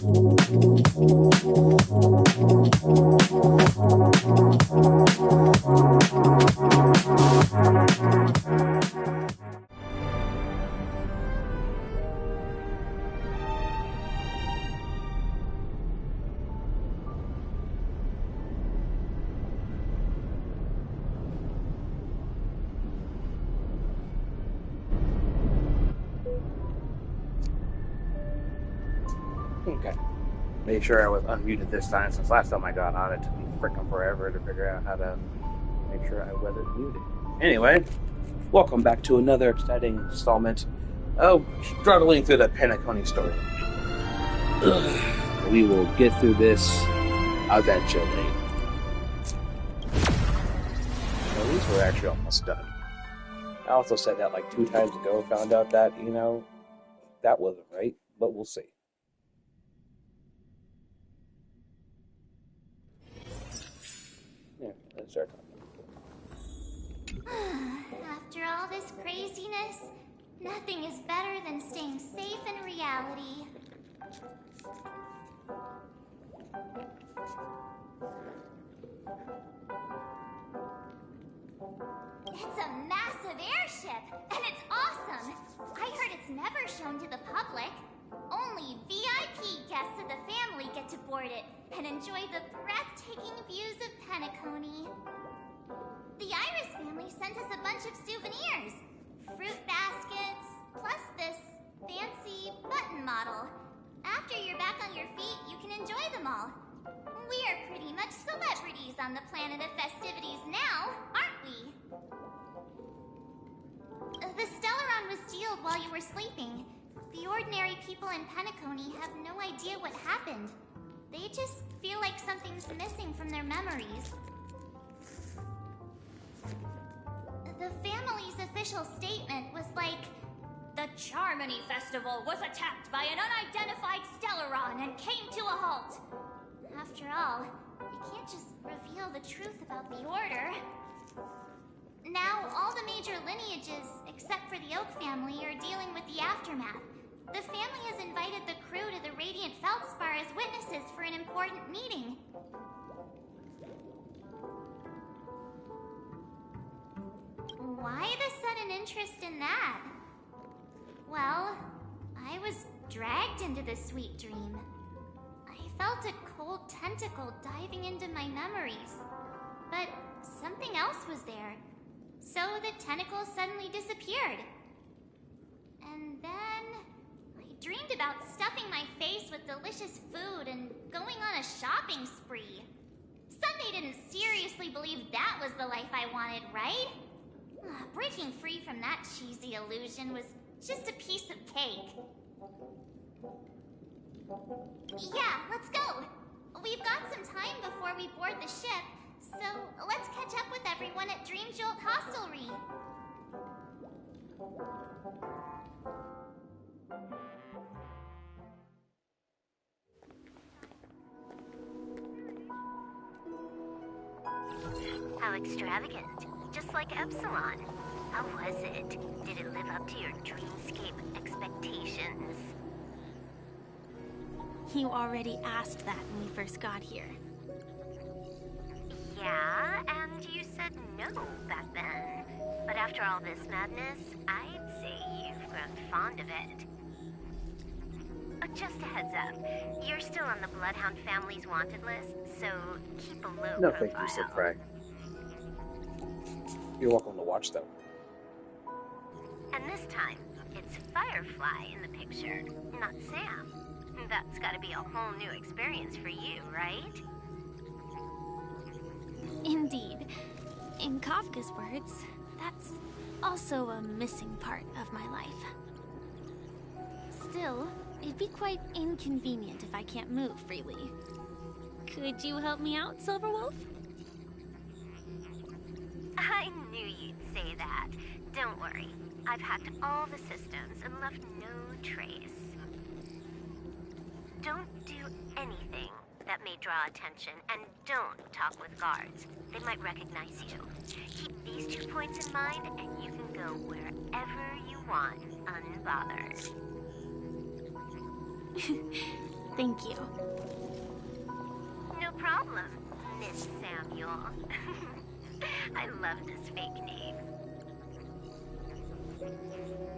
Okay. Made sure I was unmuted this time, since last time I got on it took me freaking forever to figure out how to make sure I wasn't muted. Anyway, welcome back to another exciting installment of struggling through the Penacony story. We will get through this eventually. At least we're actually almost done. I also said that like 2 times ago, found out that, that wasn't right, but we'll see. Yeah, let's start talking. After all this craziness, nothing is better than staying safe in reality. It's a massive airship, and it's awesome! I heard it's never shown to the public. Only VIP guests of the family get to board it and enjoy the breathtaking views of Penacony. The Iris family sent us a bunch of souvenirs. Fruit baskets, plus this fancy button model. After you're back on your feet, you can enjoy them all. We are pretty much celebrities on the planet of festivities now, aren't we? The Stellaron was sealed while you were sleeping. The ordinary people in Penacony have no idea what happened. They just feel like something's missing from their memories. The family's official statement was like, "The Charmony Festival was attacked by an unidentified Stellaron and came to a halt." After all, you can't just reveal the truth about the Order. Now, all the major lineages, except for the Oak family, are dealing with the aftermath. The family has invited the crew to the Radiant Feldspar as witnesses for an important meeting. Why the sudden interest in that? Well, I was dragged into this sweet dream. I felt a cold tentacle diving into my memories. But something else was there. So the tentacle suddenly disappeared. And then I dreamed about stuffing my face with delicious food and going on a shopping spree. Sunday didn't seriously believe that was the life I wanted, right? Breaking free from that cheesy illusion was just a piece of cake. Yeah, let's go. We've got some time before we board the ship, so let's catch up with everyone at Dream Jolt Hostelry. How extravagant. Just like Epsilon. How was it? Did it live up to your dreamscape expectations? You already asked that when we first got here. Yeah, and you said no back then. But after all this madness, I'd say you've grown fond of it. Just a heads up, you're still on the Bloodhound family's wanted list, so keep a low No, profile. thank you, Sir Craig. You're welcome to watch, though. And this time, it's Firefly in the picture, not Sam. That's gotta be a whole new experience for you, right? Indeed. In Kafka's words, that's also a missing part of my life. Still, it'd be quite inconvenient if I can't move freely. Could you help me out, Silverwolf? I knew you'd say that. Don't worry. I've hacked all the systems and left no trace. Don't do anything that may draw attention, and don't talk with guards. They might recognize you. Keep these 2 points in mind, and you can go wherever you want, unbothered. Thank you. No problem, Miss Samuel. I love this fake name.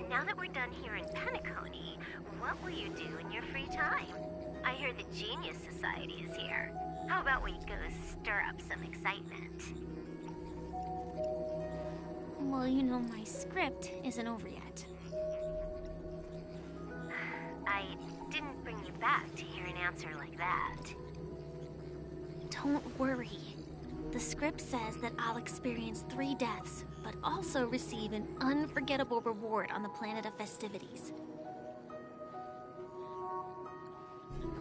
Now that we're done here in Penacony, what will you do in your free time? I hear the Genius Society is here. How about we go stir up some excitement? Well, you know, my script isn't over yet. I didn't bring you back to hear an answer like that. Don't worry. The script says that I'll experience 3 deaths, but also receive an unforgettable reward on the planet of festivities.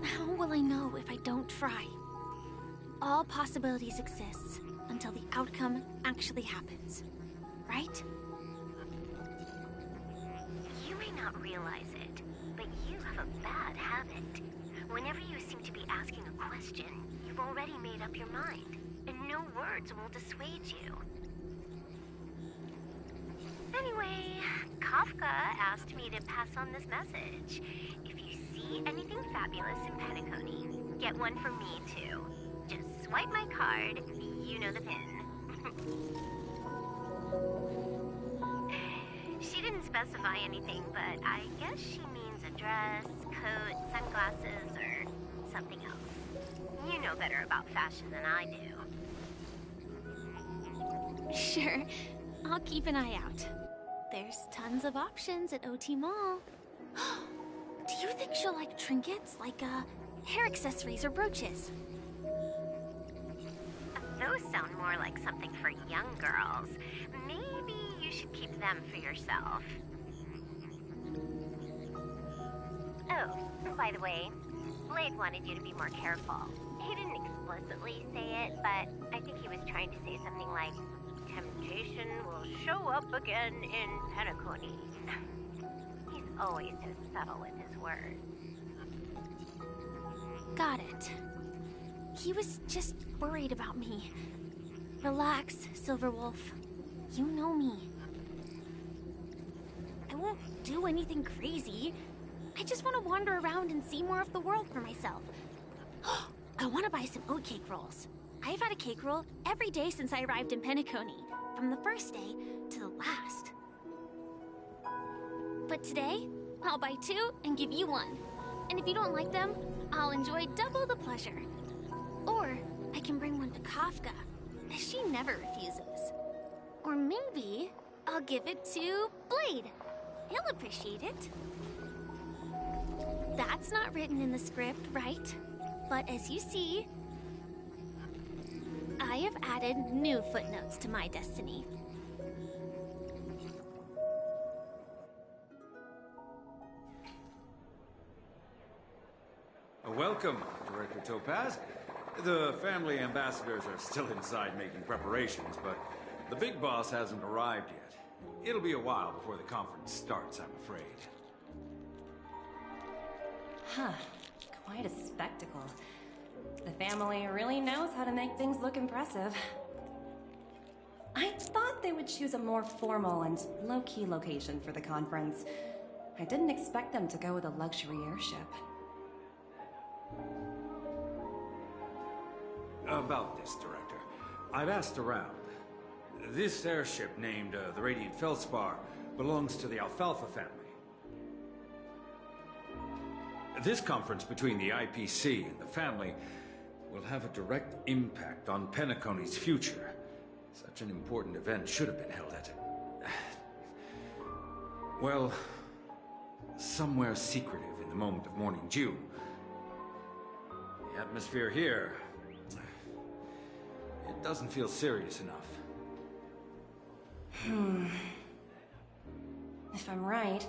How will I know if I don't try? All possibilities exist until the outcome actually happens, right? You may not realize it, but you have a bad habit. Whenever you seem to be asking a question, you've already made up your mind, and no words will dissuade you. Anyway, Kafka asked me to pass on this message. If you see anything fabulous in Penacony, get one for me too. Just swipe my card, you know the pin. She didn't specify anything, but I guess she means a dress, coat, sunglasses, or something else. You know better about fashion than I do. Sure, I'll keep an eye out. There's tons of options at OT Mall. Do you think she'll like trinkets, like hair accessories or brooches? Those sound more like something for young girls. Maybe you should keep them for yourself. Oh, by the way, Blade wanted you to be more careful. He didn't explicitly say it, but I think he was trying to say something like, temptation will show up again in Penacony. He's always so subtle with his words. Got it. He was just worried about me. Relax, Silverwolf. You know me. I won't do anything crazy. I just want to wander around and see more of the world for myself. I want to buy some oatcake rolls. I've had a cake roll every day since I arrived in Penacony, from the first day to the last. But today, I'll buy 2 and give you 1. And if you don't like them, I'll enjoy double the pleasure. Or I can bring one to Kafka, as she never refuses. Or maybe I'll give it to Blade. He'll appreciate it. That's not written in the script, right? But as you see, I have added new footnotes to my destiny. Welcome, Director Topaz. The family ambassadors are still inside making preparations, but the big boss hasn't arrived yet. It'll be a while before the conference starts, I'm afraid. Huh. Quite a spectacle. The family really knows how to make things look impressive. I thought they would choose a more formal and low-key location for the conference. I didn't expect them to go with a luxury airship. About this, Director. I've asked around. This airship, named the Radiant Feldspar, belongs to the Alfalfa family. This conference between the IPC and the family will have a direct impact on Penacony's future. Such an important event should have been held at well, somewhere secretive in the moment of morning dew. The atmosphere here, it doesn't feel serious enough. If I'm right,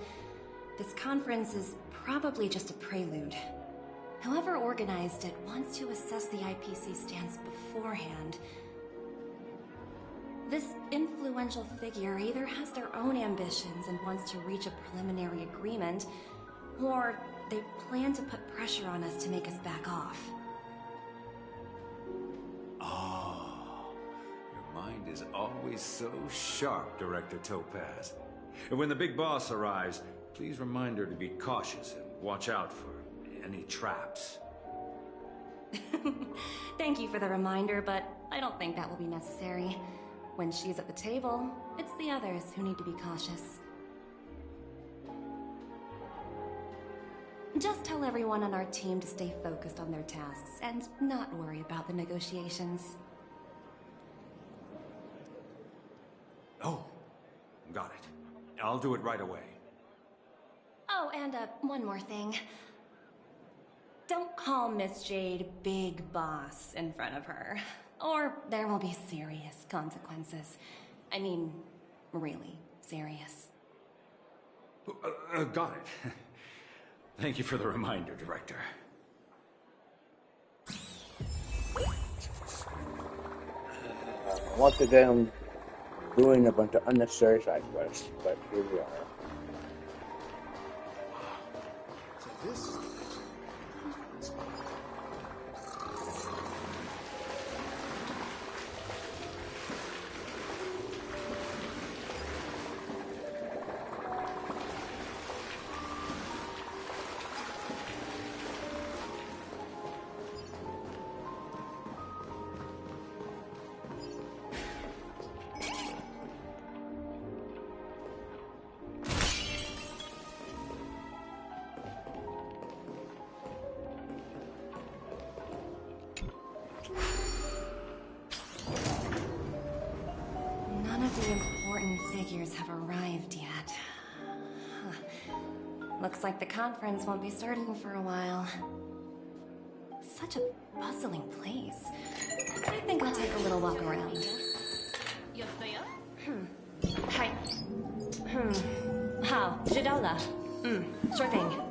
this conference is probably just a prelude. Whoever organized it wants to assess the IPC stance beforehand. This influential figure either has their own ambitions and wants to reach a preliminary agreement, or they plan to put pressure on us to make us back off. Oh, your mind is always so sharp, Director Topaz. And when the big boss arrives, please remind her to be cautious and watch out for any traps. Thank you for the reminder, but I don't think that will be necessary. When she's at the table, it's the others who need to be cautious. Just tell everyone on our team to stay focused on their tasks and not worry about the negotiations. Oh, got it. I'll do it right away. Oh, and one more thing. Don't call Miss Jade Big Boss in front of her, or there will be serious consequences. I mean, really serious. Got it. Thank you for the reminder, Director. Once again, doing a bunch of unnecessary side quests, but here we are. So this is the None of the important figures have arrived yet. Huh. Looks like the conference won't be starting for a while. Such a bustling place. I think I'll take a little walk around. Hi. How? Jidola. Sure thing.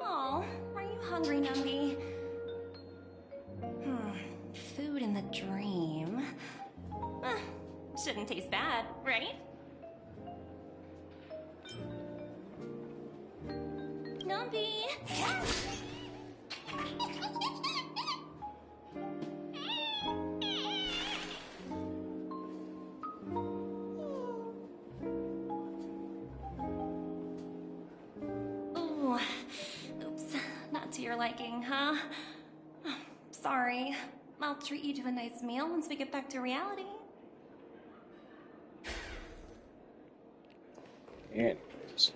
Oh, are you hungry, Numby? Food in the dream. Shouldn't taste bad, right? Numby! Ooh, oops, not to your liking, huh? Sorry. I'll treat you to a nice meal once we get back to reality. Anyways.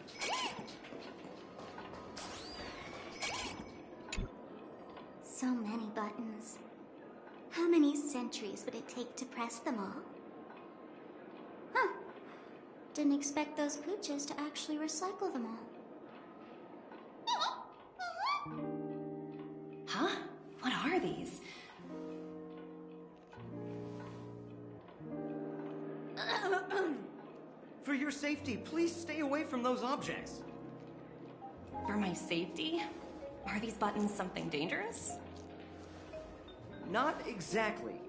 So many buttons. How many centuries would it take to press them all? Huh. Didn't expect those pooches to actually recycle them all. Huh? What are these? For your safety, please stay away from those objects. For my safety? Are these buttons something dangerous? Not exactly.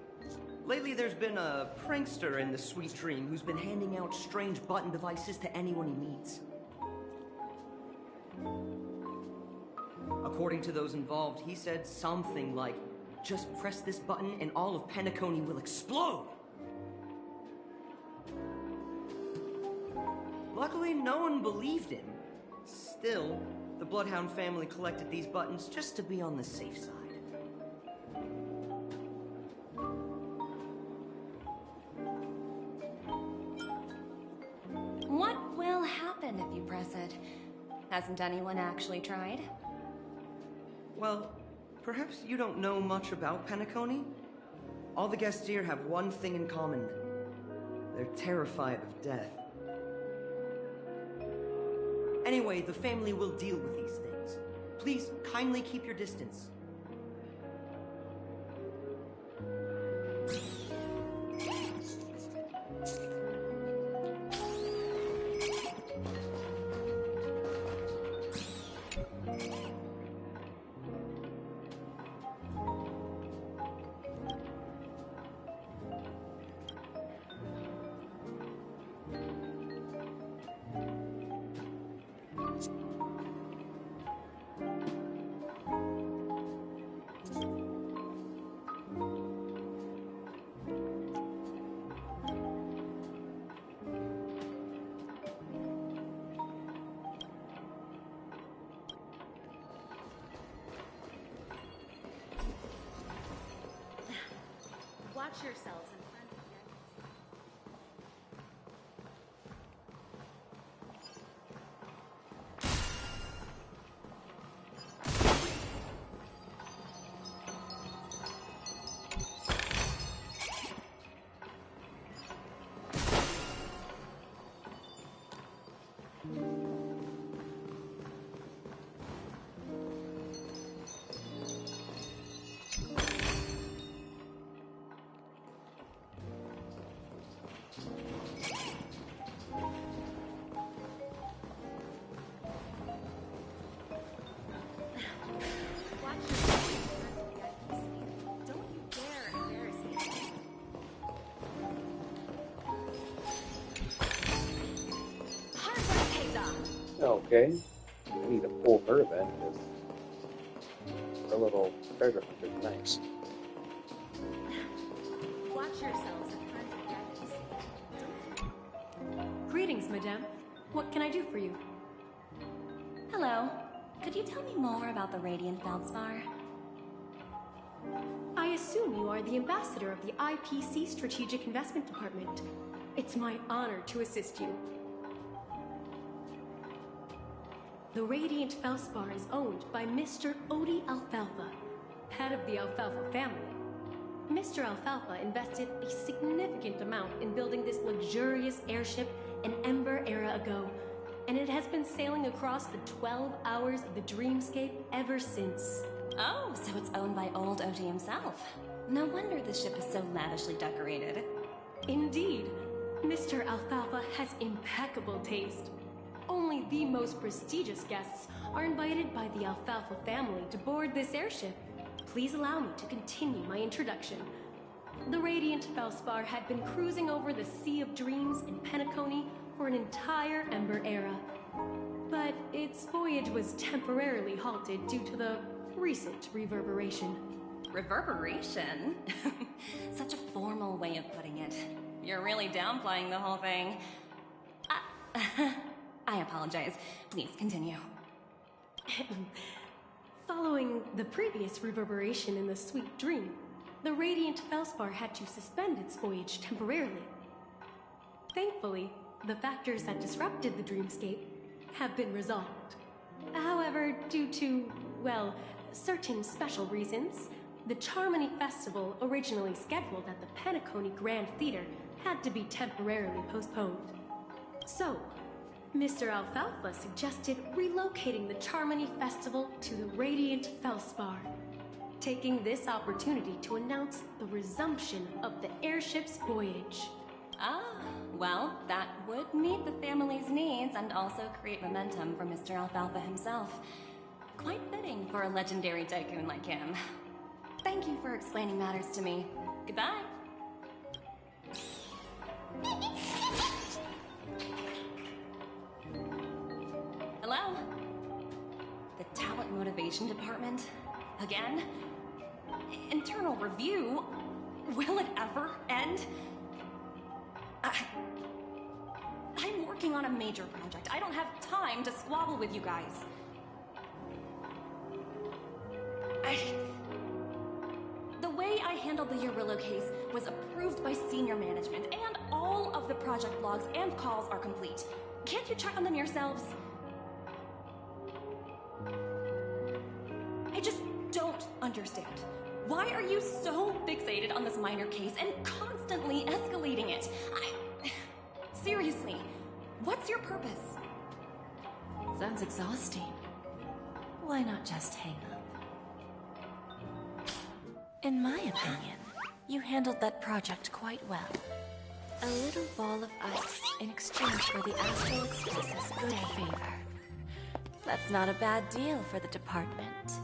Lately, there's been a prankster in the Sweet Dream who's been handing out strange button devices to anyone he meets. According to those involved, he said something like, "Just press this button and all of Penacony will explode!" Luckily, no one believed him. Still, the Bloodhound family collected these buttons just to be on the safe side. What will happen if you press it? Hasn't anyone actually tried? Well, perhaps you don't know much about Penacony? All the guests here have one thing in common. They're terrified of death. Anyway, the family will deal with these things. Please kindly keep your distance. Watch yourselves in front of you. Okay. I need to pull her then, because her little treasure hunt is nice. Watch yourselves in front of you. Greetings, madame. What can I do for you? Hello. Could you tell me more about the Radiant Feldspar? I assume you are the ambassador of the IPC Strategic Investment Department. It's my honor to assist you. The Radiant Feldspar is owned by Mr. Odie Alfalfa, head of the Alfalfa family. Mr. Alfalfa invested a significant amount in building this luxurious airship an Ember era ago, and it has been sailing across the 12 hours of the dreamscape ever since. Oh, so it's owned by old Odie himself. No wonder the ship is so lavishly decorated. Indeed, Mr. Alfalfa has impeccable taste. Only the most prestigious guests are invited by the Alfalfa family to board this airship. Please allow me to continue my introduction. The Radiant Feldspar had been cruising over the Sea of Dreams in Penacony for an entire Ember era. But its voyage was temporarily halted due to the recent reverberation. Reverberation? Such a formal way of putting it. You're really downplaying the whole thing. I apologize. Please continue. Following the previous reverberation in the Sweet Dream, the Radiant Feldspar had to suspend its voyage temporarily. Thankfully, the factors that disrupted the dreamscape have been resolved. However, due to, well, certain special reasons, the Charmony Festival, originally scheduled at the Penacony Grand Theater, had to be temporarily postponed. So, Mr. Alfalfa suggested relocating the Charmony Festival to the Radiant Feldspar, taking this opportunity to announce the resumption of the airship's voyage. Ah, well, that would meet the family's needs and also create momentum for Mr. Alfalfa himself. Quite fitting for a legendary tycoon like him. Thank you for explaining matters to me. Goodbye. Hello? The Talent Motivation Department? Again? Internal review? Will it ever end? I'm working on a major project. I don't have time to squabble with you guys. The way I handled the Eurillo case was approved by senior management, and all of the project logs and calls are complete. Can't you check on them yourselves? I just don't understand. Why are you so fixated on this minor case and constantly escalating it? Seriously, what's your purpose? Sounds exhausting. Why not just hang up? In my opinion, you handled that project quite well. A little ball of ice in exchange for the Astral Express's good favor. That's not a bad deal for the department.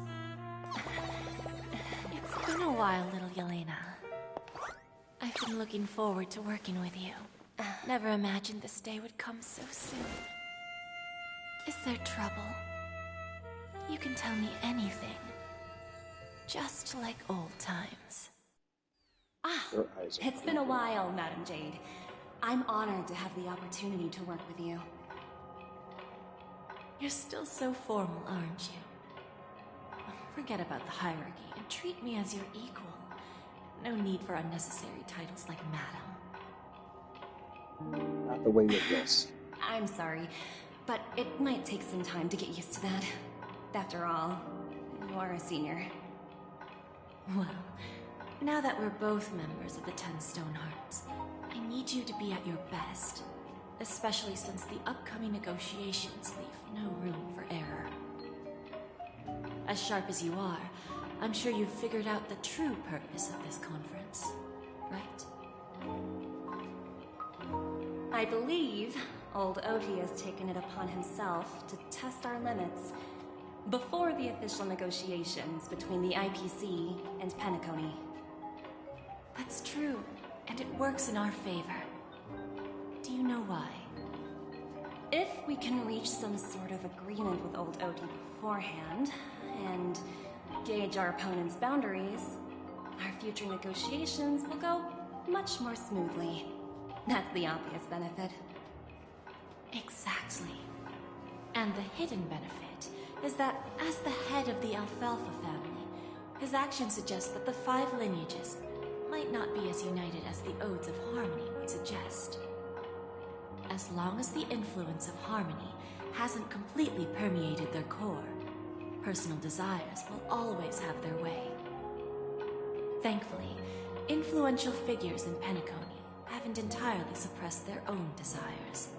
It's been a while, little Yelena. I've been looking forward to working with you. Never imagined this day would come so soon. Is there trouble? You can tell me anything. Just like old times. It's been a while, Madam Jade. I'm honored to have the opportunity to work with you. You're still so formal, aren't you? Forget about the hierarchy and treat me as your equal. No need for unnecessary titles like Madam. Not the way with this. I'm sorry, but it might take some time to get used to that. After all, you are a senior. Well, now that we're both members of the 10 Stonehearts, I need you to be at your best. Especially since the upcoming negotiations leave no room for error. As sharp as you are, I'm sure you've figured out the true purpose of this conference, right? I believe old Oti has taken it upon himself to test our limits before the official negotiations between the IPC and Penacony. That's true, and it works in our favor. Do you know why? If we can reach some sort of agreement with old Oti beforehand, and gauge our opponent's boundaries, our future negotiations will go much more smoothly. That's the obvious benefit. Exactly. And the hidden benefit is that as the head of the Alfalfa family, his actions suggest that the 5 lineages might not be as united as the Odes of Harmony would suggest. As long as the influence of Harmony hasn't completely permeated their core, personal desires will always have their way. Thankfully, influential figures in Penacony haven't entirely suppressed their own desires.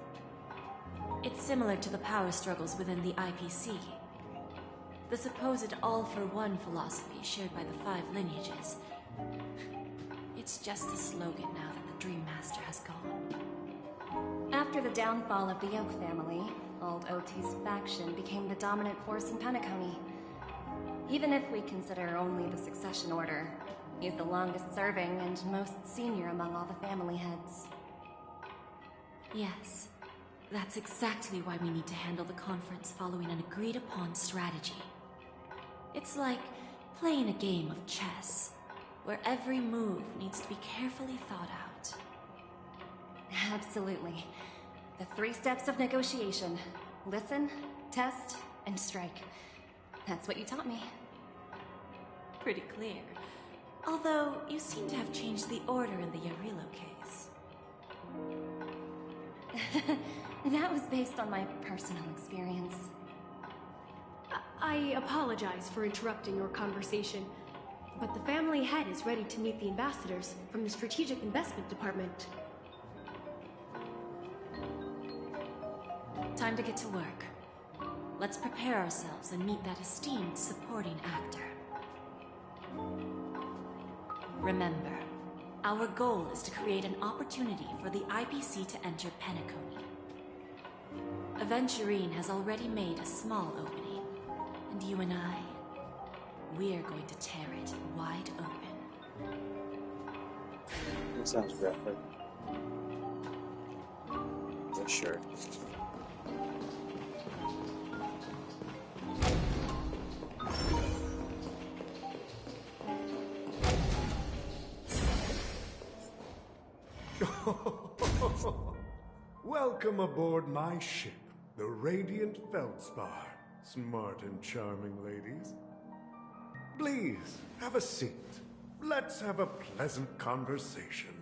It's similar to the power struggles within the IPC. The supposed all-for-one philosophy shared by the 5 lineages. It's just a slogan now that the Dream Master has gone. After the downfall of the Oak family, old Oti's faction became the dominant force in Penacony. Even if we consider only the succession order, he's the longest serving and most senior among all the family heads. Yes, that's exactly why we need to handle the conference following an agreed-upon strategy. It's like playing a game of chess, where every move needs to be carefully thought out. Absolutely. The 3 steps of negotiation. Listen, test, and strike. That's what you taught me. Pretty clear. Although, you seem to have changed the order in the Yarilo case. That was based on my personal experience. I apologize for interrupting your conversation, but the family head is ready to meet the ambassadors from the Strategic Investment Department. Time to get to work. Let's prepare ourselves and meet that esteemed supporting actor. Remember, our goal is to create an opportunity for the IPC to enter Penacony. Aventurine has already made a small opening, and you and I, we're going to tear it wide open. That sounds graphic. Yeah, sure. Welcome aboard my ship, the Radiant Feldspar. Smart and charming ladies. Please, have a seat. Let's have a pleasant conversation.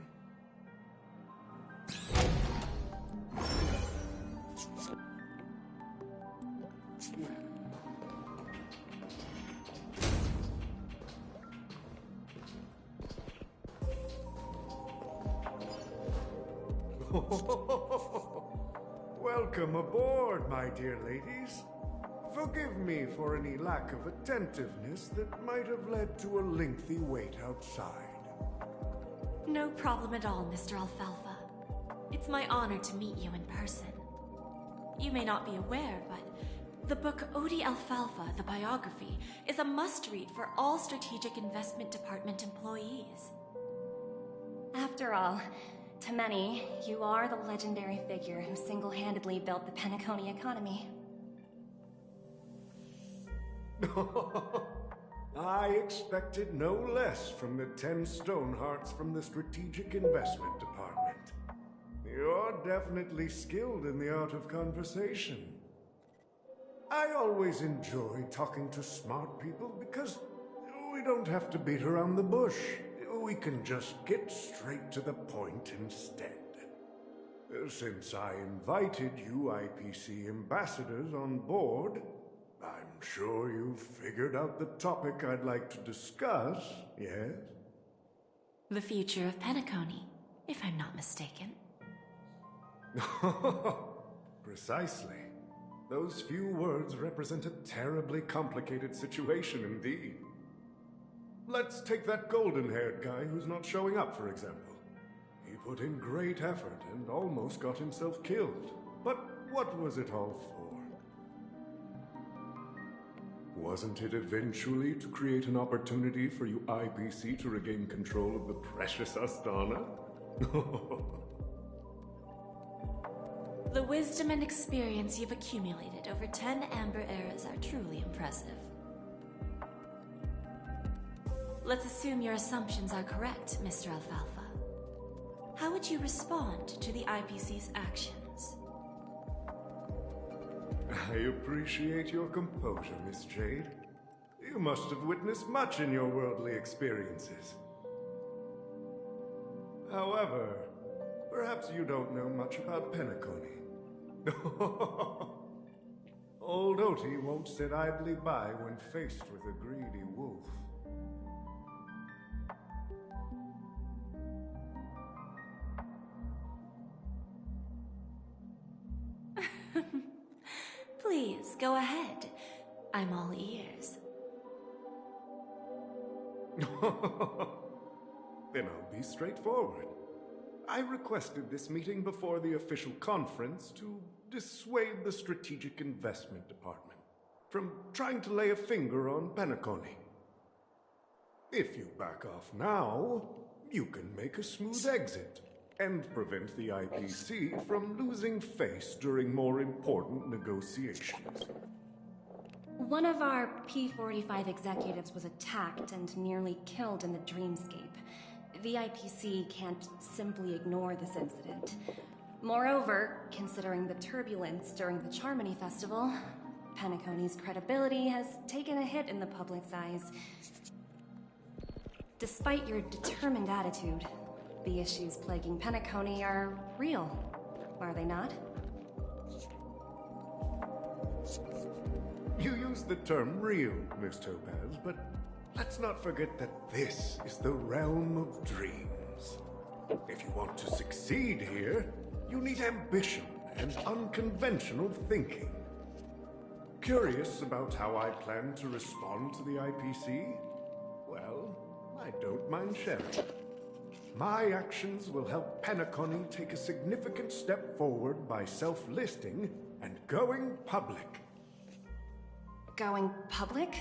Welcome aboard, my dear ladies. Forgive me for any lack of attentiveness that might have led to a lengthy wait outside. No problem at all, Mr. Alfalfa. It's my honor to meet you in person. You may not be aware, but the book Odi Alfalfa, the biography, is a must-read for all Strategic Investment Department employees. After all, to many, you are the legendary figure who single-handedly built the Penacony economy. I expected no less from the 10 Stonehearts from the Strategic Investment Department. You're definitely skilled in the art of conversation. I always enjoy talking to smart people because we don't have to beat around the bush. we can just get straight to the point instead. Since I invited you IPC ambassadors on board, I'm sure you've figured out the topic I'd like to discuss, yes? The future of Penacony, if I'm not mistaken. Precisely. Those few words represent a terribly complicated situation indeed. Let's take that golden-haired guy who's not showing up, for example. He put in great effort and almost got himself killed. But what was it all for? Wasn't it eventually to create an opportunity for you IPC to regain control of the precious Astana? The wisdom and experience you've accumulated over 10 Amber Eras are truly impressive. Let's assume your assumptions are correct, Mr. Alfalfa. How would you respond to the IPC's actions? I appreciate your composure, Miss Jade. You must have witnessed much in your worldly experiences. However, perhaps you don't know much about Penacony. Old Oti won't sit idly by when faced with a greedy wolf. Please, go ahead. I'm all ears. Then I'll be straightforward. I requested this meeting before the official conference to dissuade the Strategic Investment Department from trying to lay a finger on Penacony. If you back off now, you can make a smooth exit and prevent the IPC from losing face during more important negotiations. One of our P-45 executives was attacked and nearly killed in the dreamscape. The IPC can't simply ignore this incident. Moreover, considering the turbulence during the Charmony Festival, Penacony's credibility has taken a hit in the public's eyes. Despite your determined attitude, the issues plaguing Penacony are real, are they not? You used the term real, Miss Topaz, but let's not forget that this is the realm of dreams. If you want to succeed here, you need ambition and unconventional thinking. Curious about how I plan to respond to the IPC? Well, I don't mind sharing. My actions will help Penacony take a significant step forward by self-listing and going public. Going public?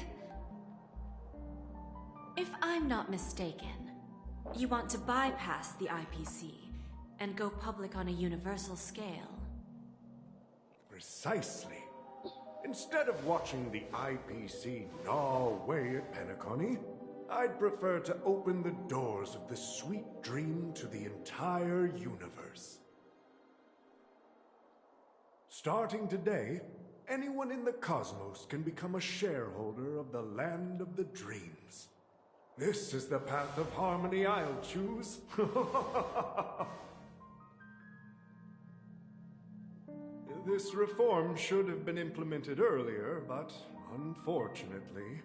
If I'm not mistaken, you want to bypass the IPC and go public on a universal scale. Precisely. Instead of watching the IPC gnaw away at Penacony, I'd prefer to open the doors of the sweet dream to the entire universe. Starting today, anyone in the cosmos can become a shareholder of the land of the dreams. This is the path of harmony I'll choose. This reform should have been implemented earlier, but unfortunately,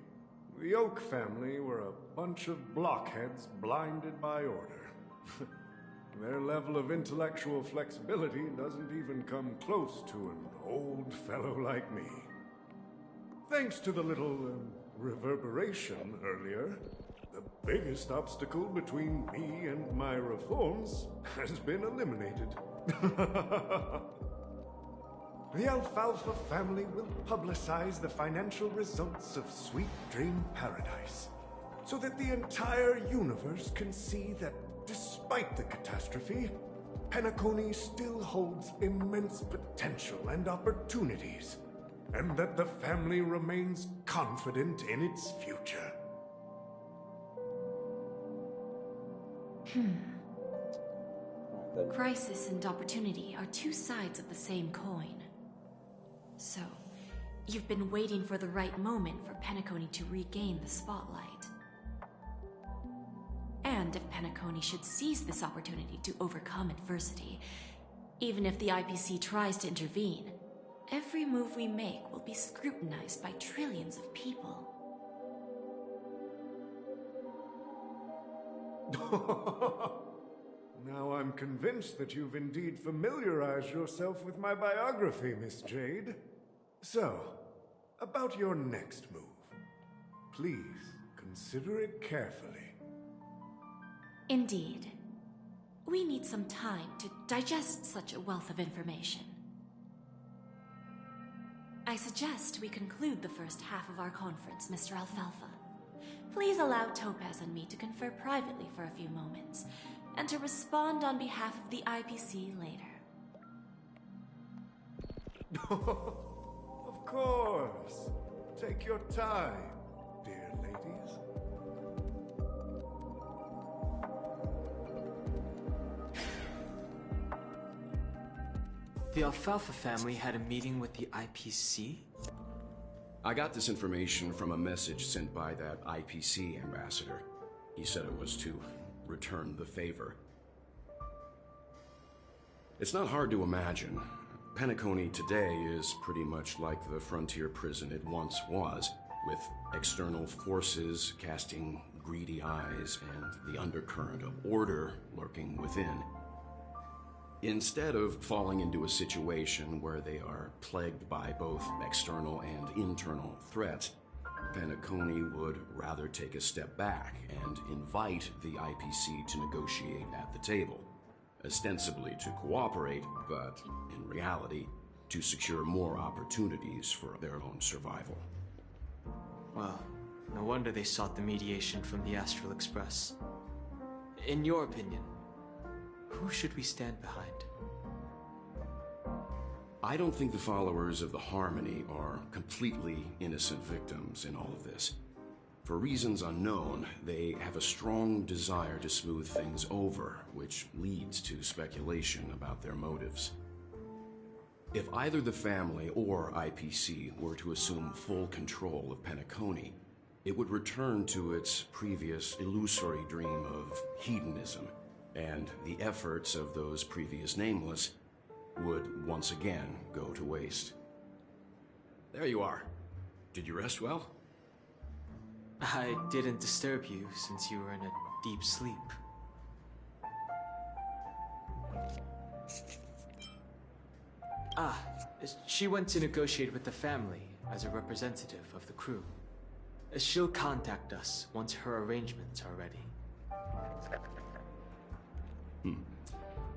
the Oak family were a bunch of blockheads blinded by order. Their level of intellectual flexibility doesn't even come close to an old fellow like me. Thanks to the little reverberation earlier, the biggest obstacle between me and my reforms has been eliminated. The Alfalfa family will publicize the financial results of Sweet Dream Paradise, so that the entire universe can see that despite the catastrophe, Penacony still holds immense potential and opportunities, and that the family remains confident in its future. Crisis and opportunity are two sides of the same coin. So, you've been waiting for the right moment for Penacony to regain the spotlight. And understand if Penacony should seize this opportunity to overcome adversity. Even if the IPC tries to intervene, every move we make will be scrutinized by trillions of people. Now I'm convinced that you've indeed familiarized yourself with my biography, Miss Jade. So, about your next move. Please, consider it carefully. Indeed. We need some time to digest such a wealth of information. I suggest we conclude the first half of our conference, Mr. Alfalfa. Please allow Topaz and me to confer privately for a few moments, and to respond on behalf of the IPC later. Of course. Take your time, dear ladies. The Alfalfa family had a meeting with the IPC? I got this information from a message sent by that IPC ambassador. He said it was to return the favor. It's not hard to imagine. Penacony today is pretty much like the frontier prison it once was, with external forces casting greedy eyes and the undercurrent of order lurking within. Instead of falling into a situation where they are plagued by both external and internal threats, Penacony would rather take a step back and invite the IPC to negotiate at the table, ostensibly to cooperate, but in reality, to secure more opportunities for their own survival. Well, no wonder they sought the mediation from the Astral Express. In your opinion, who should we stand behind? I don't think the followers of the Harmony are completely innocent victims in all of this. For reasons unknown, they have a strong desire to smooth things over, which leads to speculation about their motives. If either the family or IPC were to assume full control of Penacony, it would return to its previous illusory dream of hedonism, and the efforts of those previous nameless would once again go to waste. There you are. Did you rest well? I didn't disturb you since you were in a deep sleep. She went to negotiate with the family as a representative of the crew. She'll contact us once her arrangements are ready.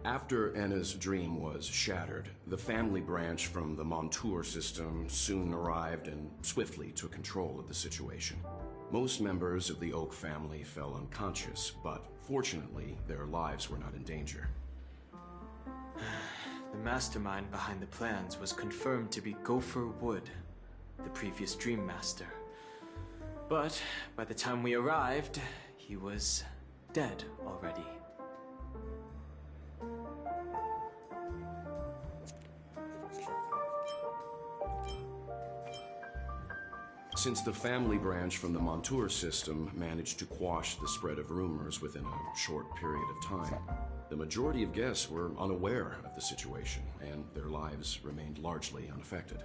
After Enna's dream was shattered, the family branch from the Montour system soon arrived and swiftly took control of the situation. Most members of the Oak family fell unconscious, but fortunately, their lives were not in danger. The mastermind behind the plans was confirmed to be Gopher Wood, the previous Dream Master. But by the time we arrived, he was dead already. Since the family branch from the Montour system managed to quash the spread of rumors within a short period of time, the majority of guests were unaware of the situation, and their lives remained largely unaffected.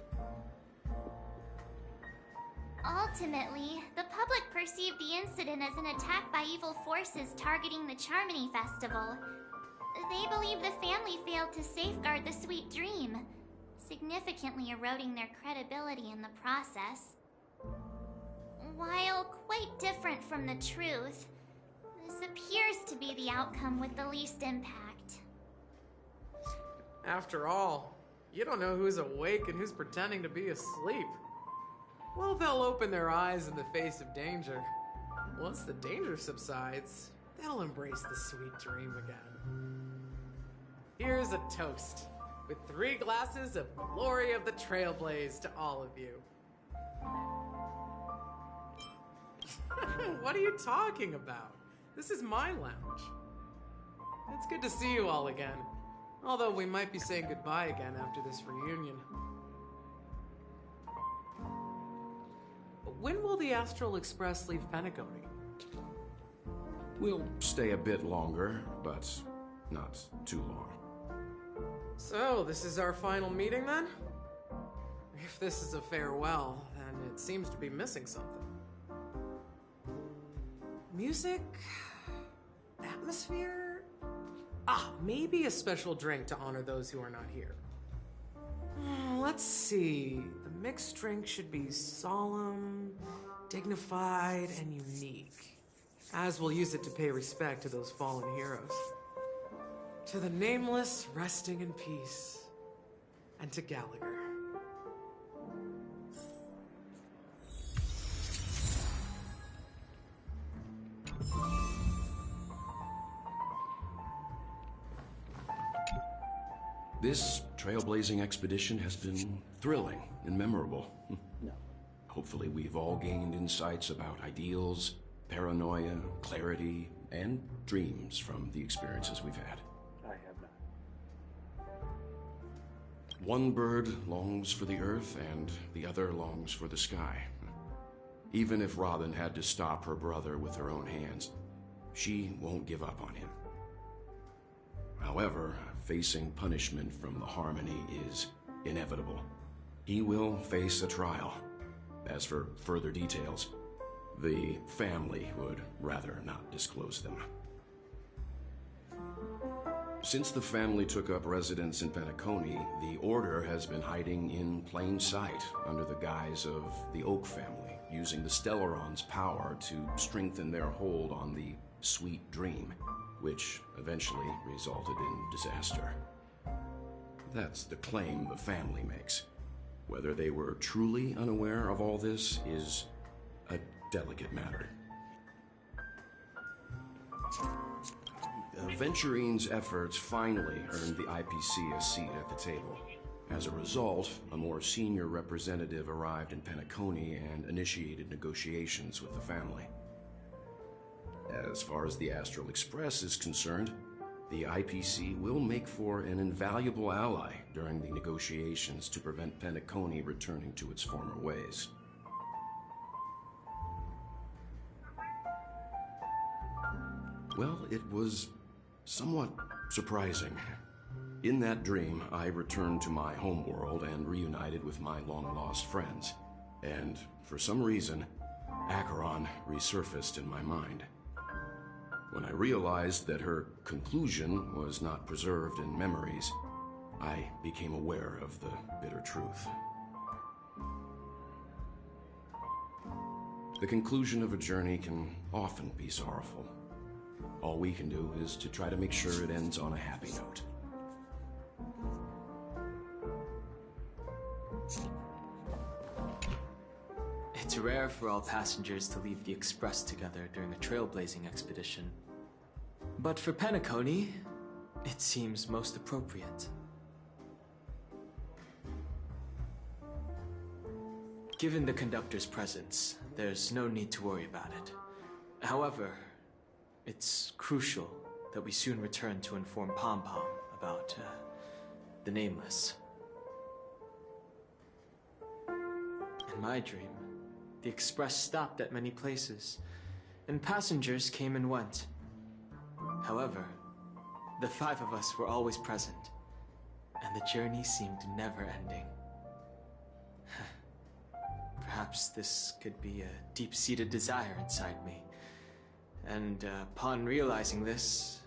Ultimately, the public perceived the incident as an attack by evil forces targeting the Charmony Festival. They believe the family failed to safeguard the sweet dream, significantly eroding their credibility in the process. While quite different from the truth, this appears to be the outcome with the least impact. After all, you don't know who's awake and who's pretending to be asleep. Well, they'll open their eyes in the face of danger. Once the danger subsides, they'll embrace the sweet dream again. Here's a toast, with 3 glasses of glory of the Trailblaze to all of you. What are you talking about? This is my lounge. It's good to see you all again. Although we might be saying goodbye again after this reunion. When will the Astral Express leave Penacony? We'll stay a bit longer, but not too long. So, this is our final meeting then? If this is a farewell, then it seems to be missing something. Music? Atmosphere? Maybe a special drink to honor those who are not here. Let's see. The mixed drink should be solemn, dignified, and unique, as we'll use it to pay respect to those fallen heroes. To the nameless, resting in peace, and to Gallagher. This trailblazing expedition has been thrilling and memorable. No. Hopefully we've all gained insights about ideals, paranoia, clarity, and dreams from the experiences we've had. I have not. One bird longs for the earth and the other longs for the sky. Even if Robin had to stop her brother with her own hands, she won't give up on him. However, facing punishment from the Harmony is inevitable. He will face a trial. As for further details, the family would rather not disclose them. Since the family took up residence in Penacony, the Order has been hiding in plain sight under the guise of the Oak family, using the Stellaron's power to strengthen their hold on the Sweet Dream, which eventually resulted in disaster. That's the claim the family makes. Whether they were truly unaware of all this is a delicate matter. Venturine's efforts finally earned the IPC a seat at the table. As a result, a more senior representative arrived in Penacony and initiated negotiations with the family. As far as the Astral Express is concerned, the IPC will make for an invaluable ally during the negotiations to prevent Penacony returning to its former ways. Well, it was somewhat surprising. In that dream, I returned to my homeworld and reunited with my long-lost friends. And for some reason, Acheron resurfaced in my mind. When I realized that her conclusion was not preserved in memories, I became aware of the bitter truth. The conclusion of a journey can often be sorrowful. All we can do is to try to make sure it ends on a happy note. It's rare for all passengers to leave the Express together during a trailblazing expedition. But for Penacony, it seems most appropriate. Given the conductor's presence, there's no need to worry about it. However, it's crucial that we soon return to inform Pom Pom about the Nameless. In my dream, the Express stopped at many places, and passengers came and went. However, the five of us were always present, and the journey seemed never ending. Perhaps this could be a deep-seated desire inside me, and upon realizing this,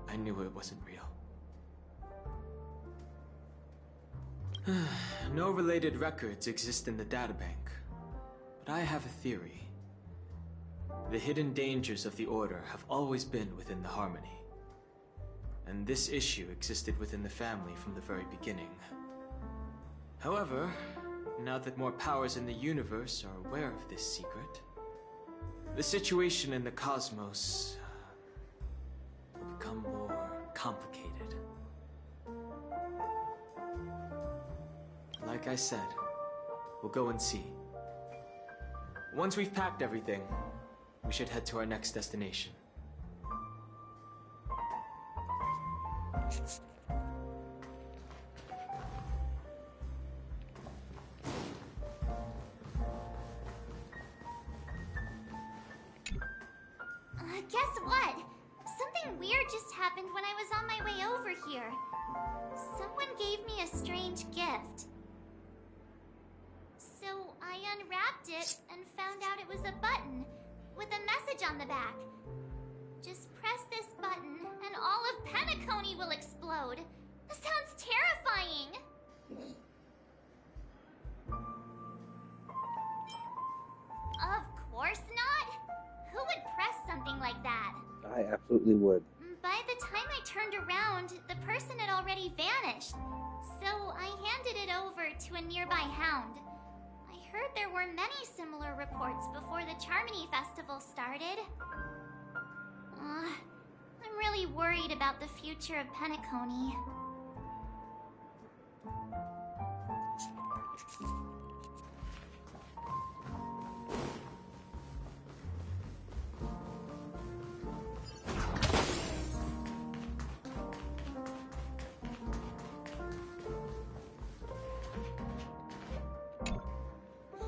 I knew it wasn't real. No related records exist in the databank, but I have a theory. The hidden dangers of the Order have always been within the Harmony, and this issue existed within the family from the very beginning. However, now that more powers in the universe are aware of this secret, the situation in the cosmos will become more complicated. Like I said, we'll go and see. Once we've packed everything, we should head to our next destination. guess what? Something weird just happened when I was on my way over here. Someone gave me a strange gift. So I unwrapped it and found out it was a button with a message on the back. Just press this button and all of Penacony will explode. This sounds terrifying. Of course not. Who would press something like that? I absolutely would. By the time I turned around, the person had already vanished. So I handed it over to a nearby hound. I heard there were many similar reports before the Charmony Festival started. I'm really worried about the future of Penacony.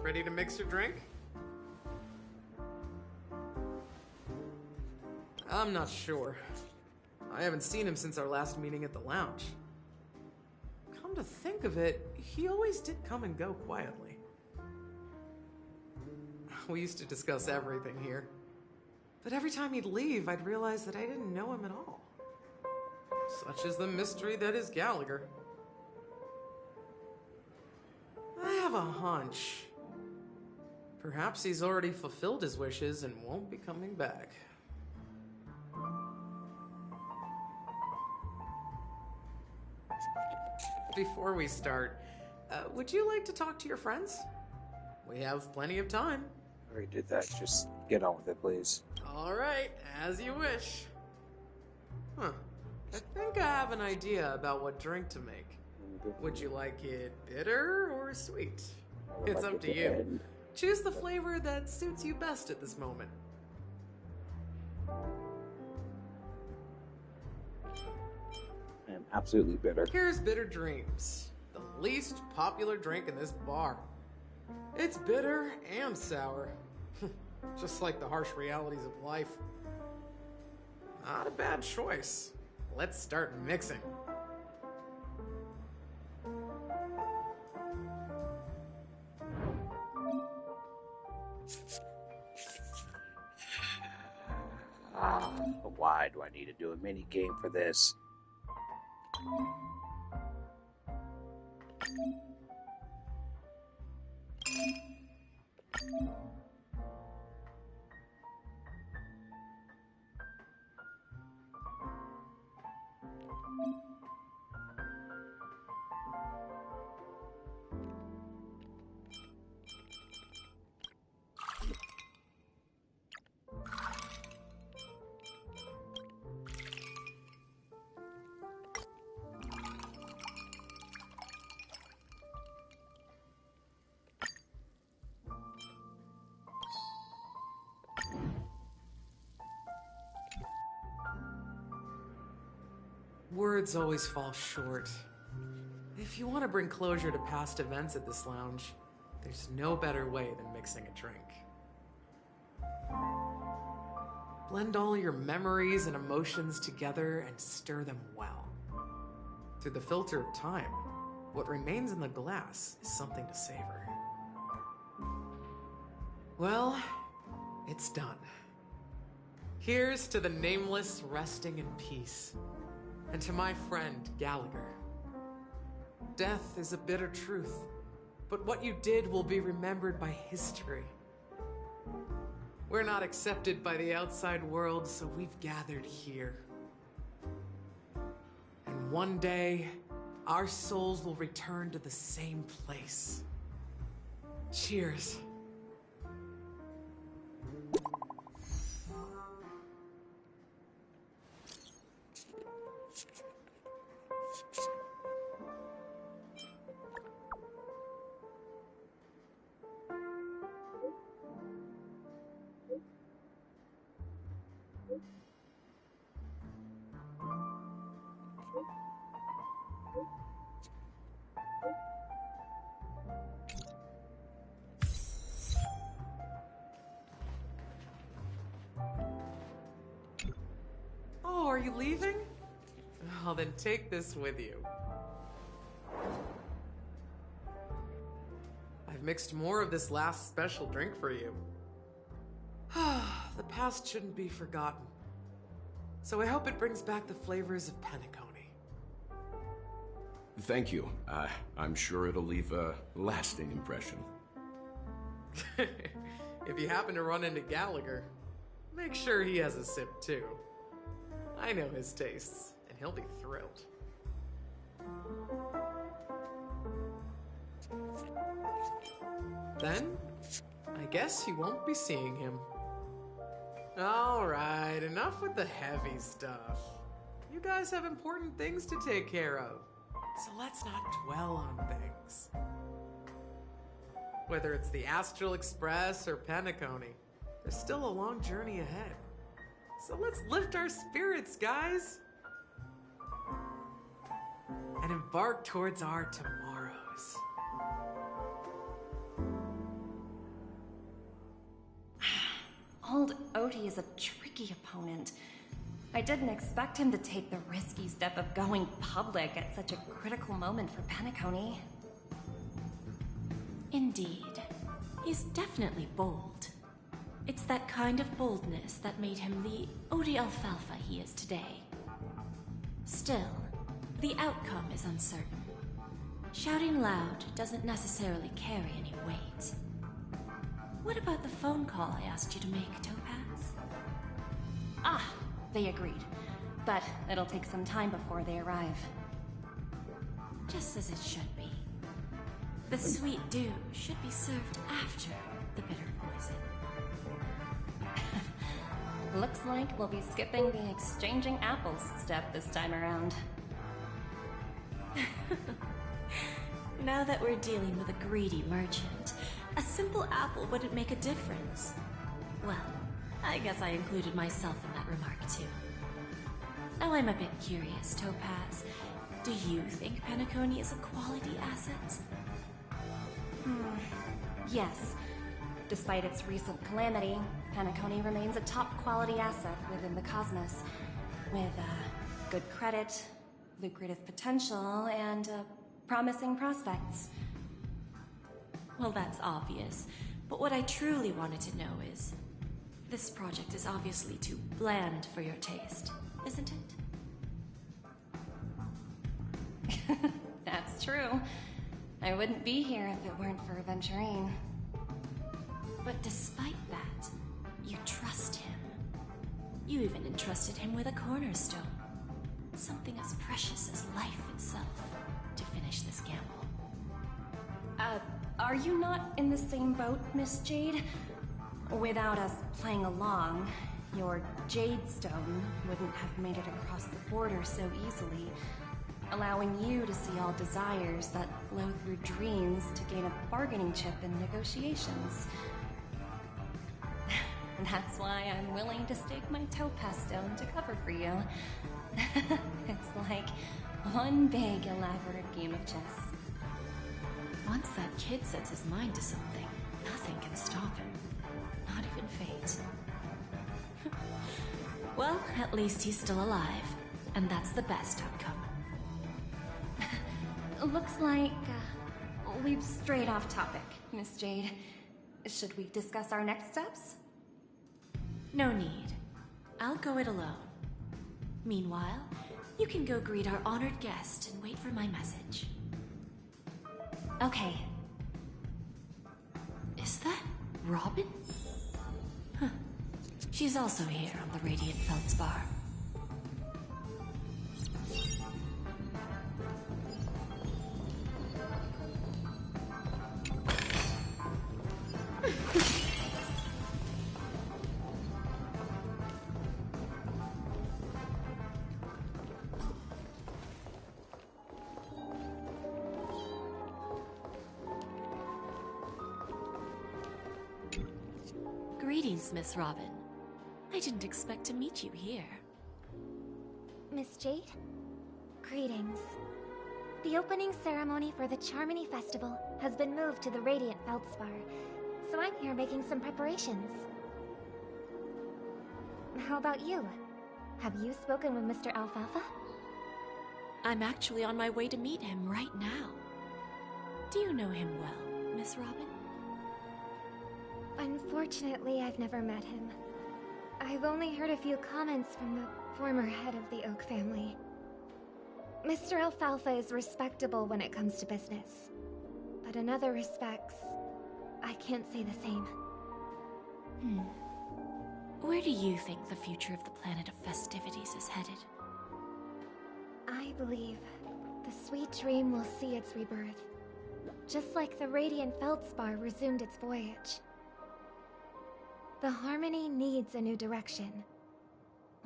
Ready to mix your drink? I'm not sure. I haven't seen him since our last meeting at the lounge. Come to think of it, he always did come and go quietly. We used to discuss everything here. But every time he'd leave, I'd realize that I didn't know him at all. Such is the mystery that is Gallagher. I have a hunch. Perhaps he's already fulfilled his wishes and won't be coming back. Before we start, would you like to talk to your friends? We have plenty of time. I already did that. Just get on with it, please. All right, as you wish. Huh. I think I have an idea about what drink to make. Would you like it bitter or sweet? It's up to you. Choose the flavor that suits you best at this moment. I am absolutely bitter. Here's Bitter Dreams, the least popular drink in this bar. It's bitter and sour, just like the harsh realities of life. Not a bad choice. Let's start mixing. Why do I need to do a mini game for this? Words always fall short. If you want to bring closure to past events at this lounge, there's no better way than mixing a drink. Blend all your memories and emotions together and stir them well. Through the filter of time, what remains in the glass is something to savor. Well, it's done. Here's to the nameless resting in peace. And to my friend, Gallagher. Death is a bitter truth, but what you did will be remembered by history. We're not accepted by the outside world, so we've gathered here. And one day, our souls will return to the same place. Cheers. are you leaving? Well, then take this with you. I've mixed more of this last special drink for you. The past shouldn't be forgotten. So I hope it brings back the flavors of Penacony. Thank you. I'm sure it'll leave a lasting impression. If you happen to run into Gallagher, make sure he has a sip too. I know his tastes, and he'll be thrilled. Then, I guess you won't be seeing him. Alright, enough with the heavy stuff. You guys have important things to take care of, so let's not dwell on things. Whether it's the Astral Express or Penacony, there's still a long journey ahead. So let's lift our spirits, guys! And embark towards our tomorrows. Old Odie is a tricky opponent. I didn't expect him to take the risky step of going public at such a critical moment for Penacony. Indeed. He's definitely bold. It's that kind of boldness that made him the Odie Alfalfa he is today. Still, the outcome is uncertain. Shouting loud doesn't necessarily carry any weight. What about the phone call I asked you to make, Topaz? Ah, they agreed. But it'll take some time before they arrive. Just as it should be. The sweet dew should be served after the bitter poison. Looks like we'll be skipping the exchanging apples step this time around. Now that we're dealing with a greedy merchant, a simple apple wouldn't make a difference. Well, I guess I included myself in that remark too. Now I'm a bit curious, Topaz. Do you think Penacony is a quality asset? Yes. Despite its recent calamity, Penacony remains a top-quality asset within the cosmos, with good credit, lucrative potential, and promising prospects. Well, that's obvious, but what I truly wanted to know is, this project is obviously too bland for your taste, isn't it? That's true. I wouldn't be here if it weren't for Aventurine. But despite that, you trust him. You even entrusted him with a cornerstone. Something as precious as life itself to finish this gamble. Are you not in the same boat, Miss Jade? Without us playing along, your Jade Stone wouldn't have made it across the border so easily, allowing you to see all desires that flow through dreams to gain a bargaining chip in negotiations. That's why I'm willing to stake my topaz stone to cover for you. It's like one big elaborate game of chess. Once that kid sets his mind to something, nothing can stop him. Not even fate. Well, at least he's still alive, and that's the best outcome. Looks like we've strayed off topic, Miss Jade. Should we discuss our next steps? No need. I'll go it alone. Meanwhile, you can go greet our honored guest and wait for my message. Okay. Is that Robin? Huh. She's also here on the Radiant Feldspar. Greetings, Miss Robin. I didn't expect to meet you here. Miss Jade? Greetings. The opening ceremony for the Charmony Festival has been moved to the Radiant Feldspar, so I'm here making some preparations. How about you? Have you spoken with Mr. Alfalfa? I'm actually on my way to meet him right now. Do you know him well, Miss Robin? Unfortunately, I've never met him. I've only heard a few comments from the former head of the Oak family. Mr. Alfalfa is respectable when it comes to business. But in other respects, I can't say the same. Where do you think the future of the planet of festivities is headed? I believe the sweet dream will see its rebirth, just like the radiant feldspar resumed its voyage. The Harmony needs a new direction.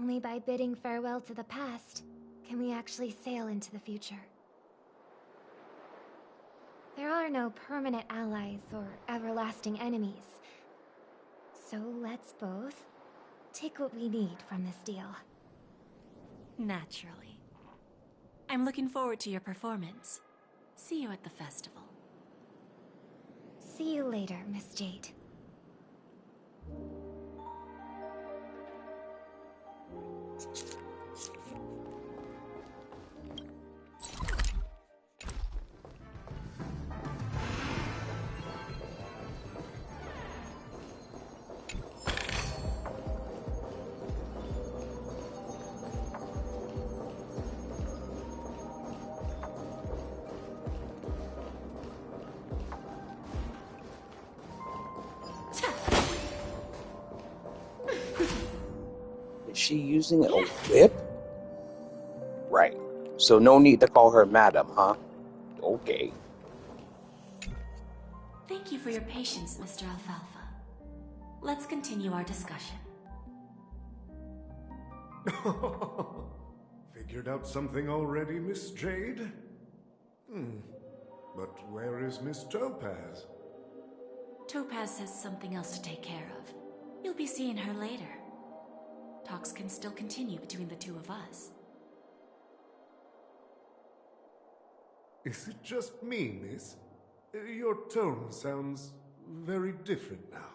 Only by bidding farewell to the past can we actually sail into the future. There are no permanent allies or everlasting enemies. So let's both take what we need from this deal. Naturally. I'm looking forward to your performance. See you at the festival. See you later, Miss Jade. Is she using a whip? Right. So no need to call her madam, huh? Okay. Thank you for your patience, Mr. Alfalfa. Let's continue our discussion. Figured out something already, Miss Jade? But where is Miss Topaz? Topaz has something else to take care of. You'll be seeing her later. Talks can still continue between the two of us. Is it just me, miss? Your tone sounds very different now.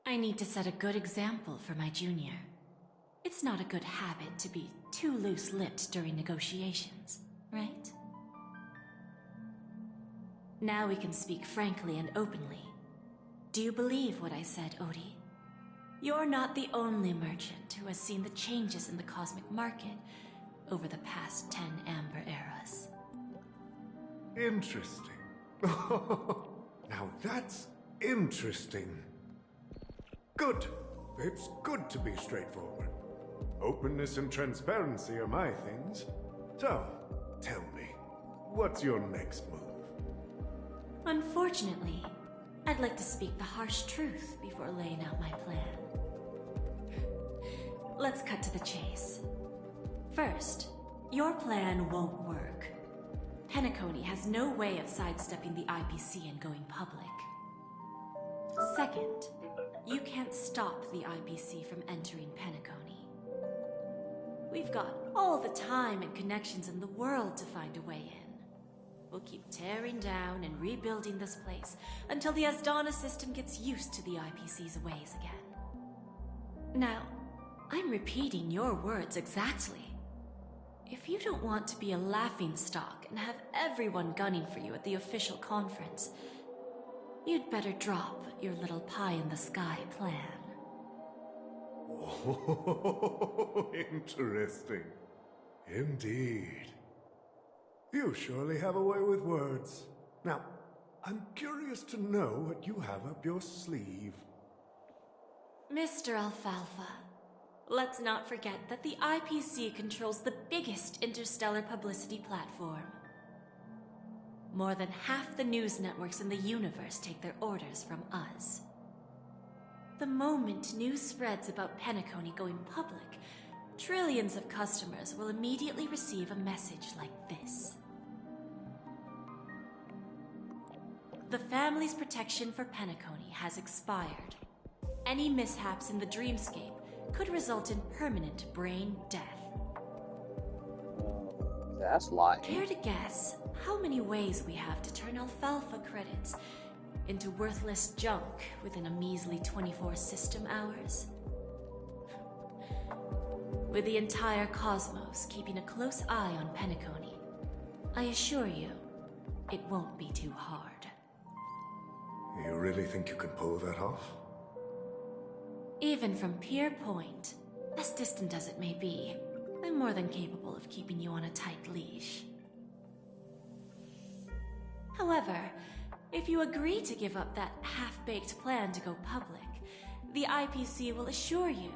I need to set a good example for my junior. It's not a good habit to be too loose-lipped during negotiations, right? Now we can speak frankly and openly. Do you believe what I said, Odie? You're not the only merchant who has seen the changes in the cosmic market over the past 10 Amber Eras. Interesting. Now that's interesting. Good. It's good to be straightforward. Openness and transparency are my things. So, tell me, what's your next move? Unfortunately, I'd like to speak the harsh truth before laying out my plan. Let's cut to the chase. First, your plan won't work. Penacony has no way of sidestepping the IPC and going public. Second, you can't stop the IPC from entering Penacony. We've got all the time and connections in the world to find a way in. We'll keep tearing down and rebuilding this place until the Asdana system gets used to the IPC's ways again. Now, I'm repeating your words exactly. If you don't want to be a laughingstock and have everyone gunning for you at the official conference, you'd better drop your little pie-in-the-sky plan. Oh, interesting. Indeed. You surely have a way with words. Now, I'm curious to know what you have up your sleeve. Mr. Alfalfa, let's not forget that the IPC controls the biggest interstellar publicity platform. More than half the news networks in the universe take their orders from us. The moment news spreads about Penacony going public, trillions of customers will immediately receive a message like this. The family's protection for Penacony has expired. Any mishaps in the dreamscape could result in permanent brain death. That's lying. Care to guess how many ways we have to turn Alfalfa credits into worthless junk within a measly 24 system hours? with the entire cosmos keeping a close eye on Penacony. I assure you, it won't be too hard. You really think you can pull that off? Even from Pier Point, as distant as it may be, I'm more than capable of keeping you on a tight leash. However, if you agree to give up that half-baked plan to go public, the IPC will assure you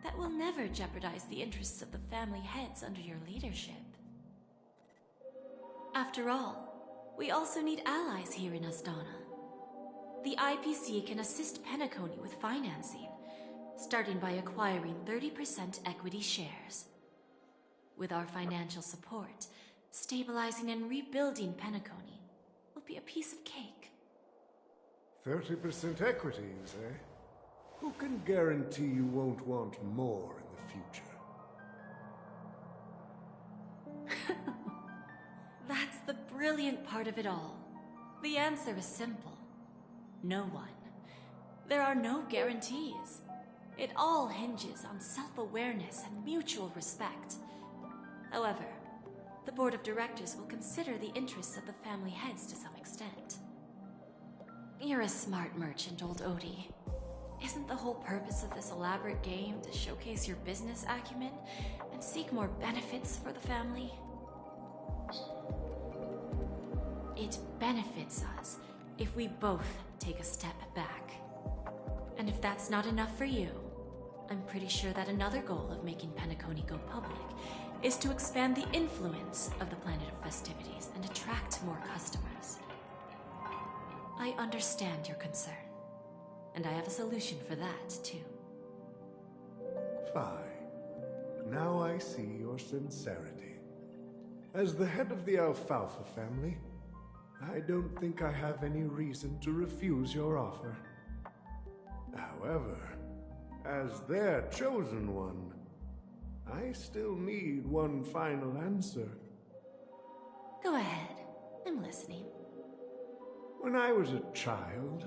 that we'll never jeopardize the interests of the family heads under your leadership. After all, we also need allies here in Astana. The IPC can assist Penacony with financing, starting by acquiring 30% equity shares. With our financial support, stabilizing and rebuilding Penacony will be a piece of cake. 30% equities, eh? Who can guarantee you won't want more in the future? That's the brilliant part of it all. The answer is simple. No one. There are no guarantees. It all hinges on self-awareness and mutual respect. However, the board of directors will consider the interests of the family heads to some extent. You're a smart merchant, old Odie. Isn't the whole purpose of this elaborate game to showcase your business acumen and seek more benefits for the family? It benefits us if we both take a step back. And if that's not enough for you, I'm pretty sure that another goal of making Penacony go public is to expand the influence of the Planet of Festivities and attract more customers. I understand your concern, and I have a solution for that, too. Fine. Now I see your sincerity. As the head of the Alfalfa family, I don't think I have any reason to refuse your offer. However, as their chosen one, I still need one final answer. Go ahead. I'm listening. When I was a child,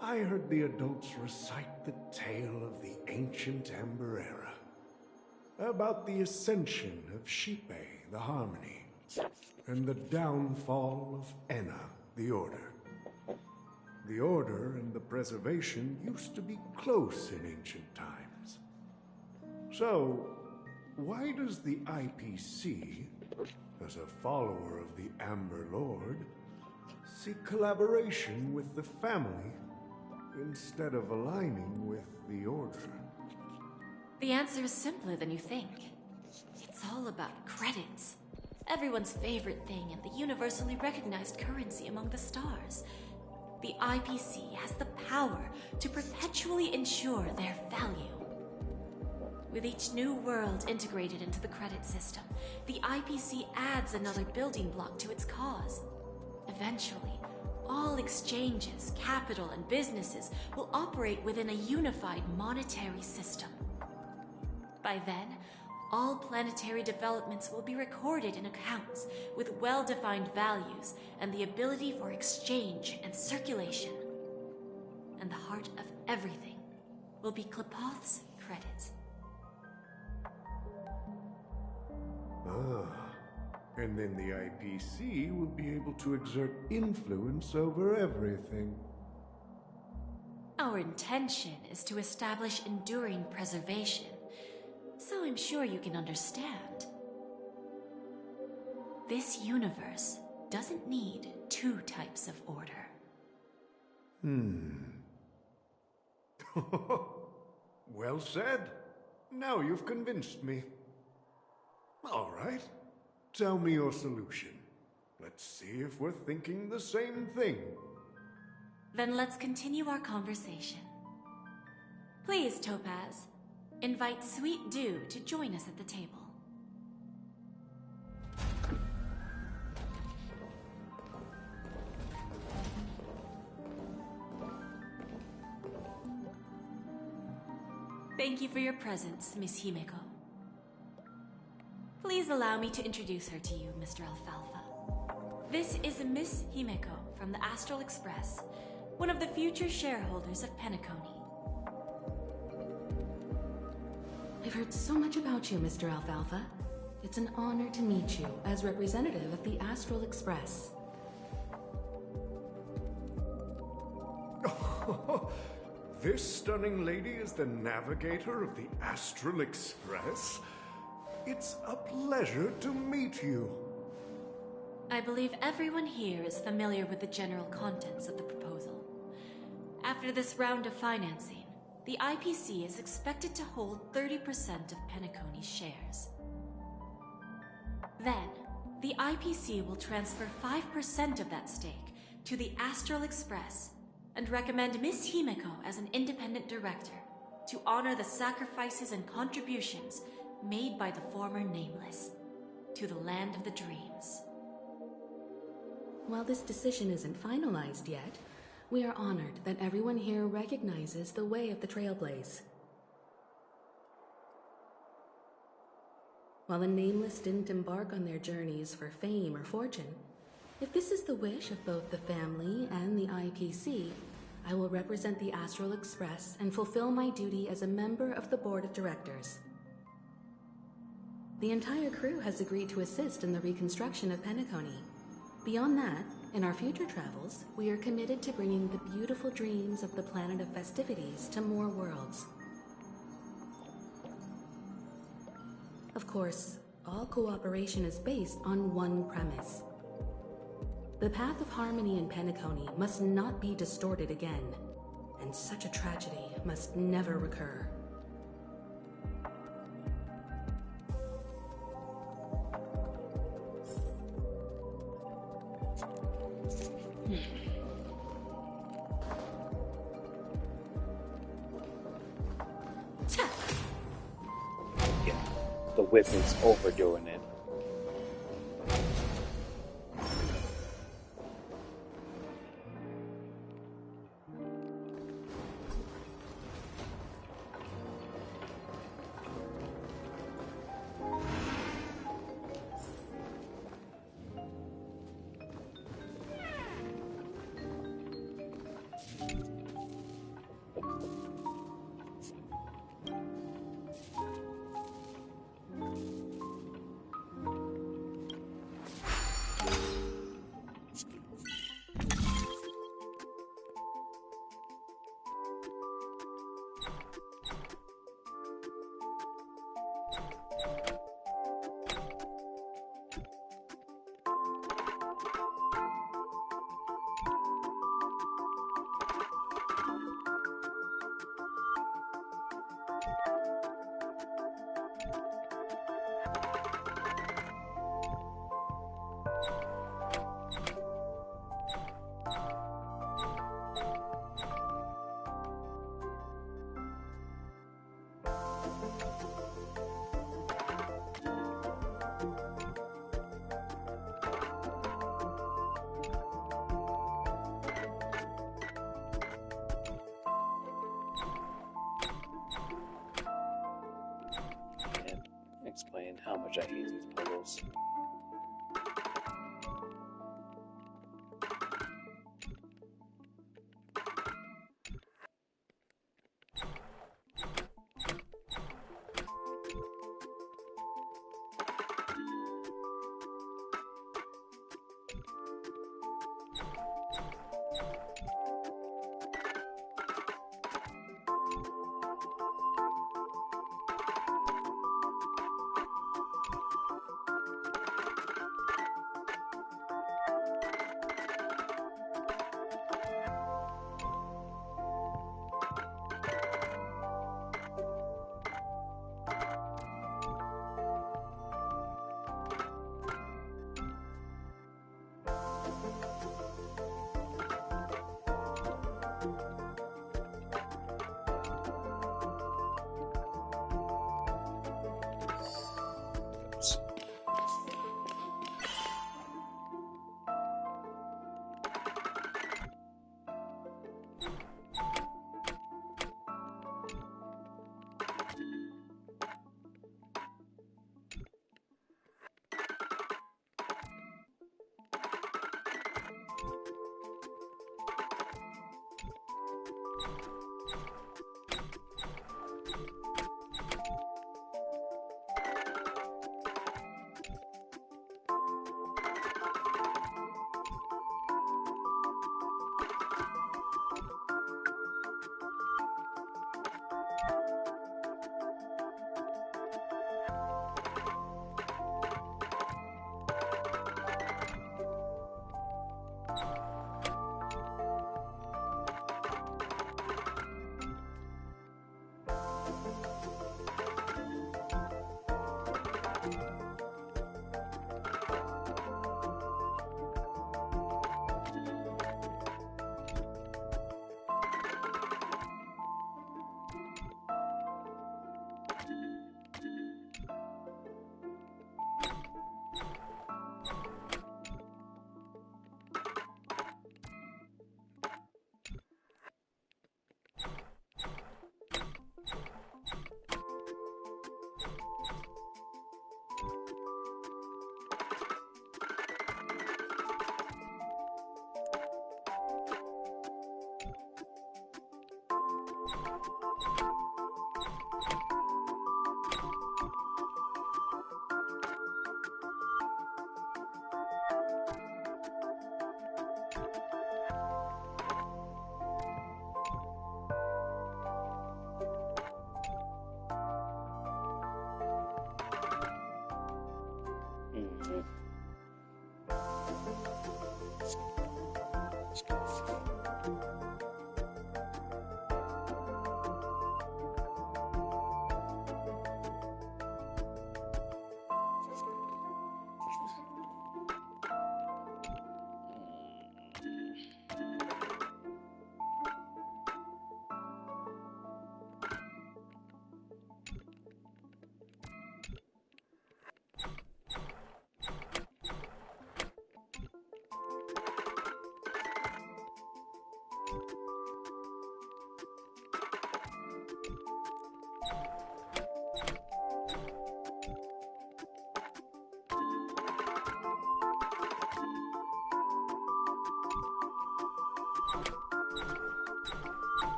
I heard the adults recite the tale of the ancient Amber Era, about the ascension of Shipe, the Harmony, and the downfall of Enna, the Order. The Order and the Preservation used to be close in ancient times. So, why does the IPC, as a follower of the Amber Lord, seek collaboration with the family instead of aligning with the Order? The answer is simpler than you think. It's all about credits. Everyone's favorite thing and the universally recognized currency among the stars. The IPC has the power to perpetually ensure their value. With each new world integrated into the credit system, the IPC adds another building block to its cause. Eventually, all exchanges, capital, and businesses will operate within a unified monetary system. By then, all planetary developments will be recorded in accounts with well-defined values and the ability for exchange and circulation. And the heart of everything will be Klepoth's credit. Ah, and then the IPC will be able to exert influence over everything. Our intention is to establish enduring preservation, so I'm sure you can understand. This universe doesn't need two types of order. Well said. Now you've convinced me. All right. Tell me your solution. Let's see if we're thinking the same thing. Then let's continue our conversation. Please, Topaz, invite Sweet Dew to join us at the table. Thank you for your presence, Miss Himeko. Please allow me to introduce her to you, Mr. Alfalfa. This is Miss Himeko from the Astral Express, one of the future shareholders of Penacony. I've heard so much about you, Mr. Alfalfa. It's an honor to meet you as representative of the Astral Express. This stunning lady is the navigator of the Astral Express? It's a pleasure to meet you. I believe everyone here is familiar with the general contents of the proposal. After this round of financing, the IPC is expected to hold 30% of Penacony's shares. Then, the IPC will transfer 5% of that stake to the Astral Express and recommend Miss Himeko as an independent director to honor the sacrifices and contributions made by the former Nameless to the land of the dreams. While this decision isn't finalized yet, we are honored that everyone here recognizes the way of the Trailblaze. While the Nameless didn't embark on their journeys for fame or fortune, if this is the wish of both the family and the IPC, I will represent the Astral Express and fulfill my duty as a member of the board of directors. The entire crew has agreed to assist in the reconstruction of Penacony. Beyond that, in our future travels, we are committed to bringing the beautiful dreams of the planet of festivities to more worlds. Of course, all cooperation is based on one premise. The path of harmony in Penacony must not be distorted again, and such a tragedy must never recur. Yeah, the whip is overdoing it. Explain how much I hate these puzzles.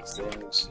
these things.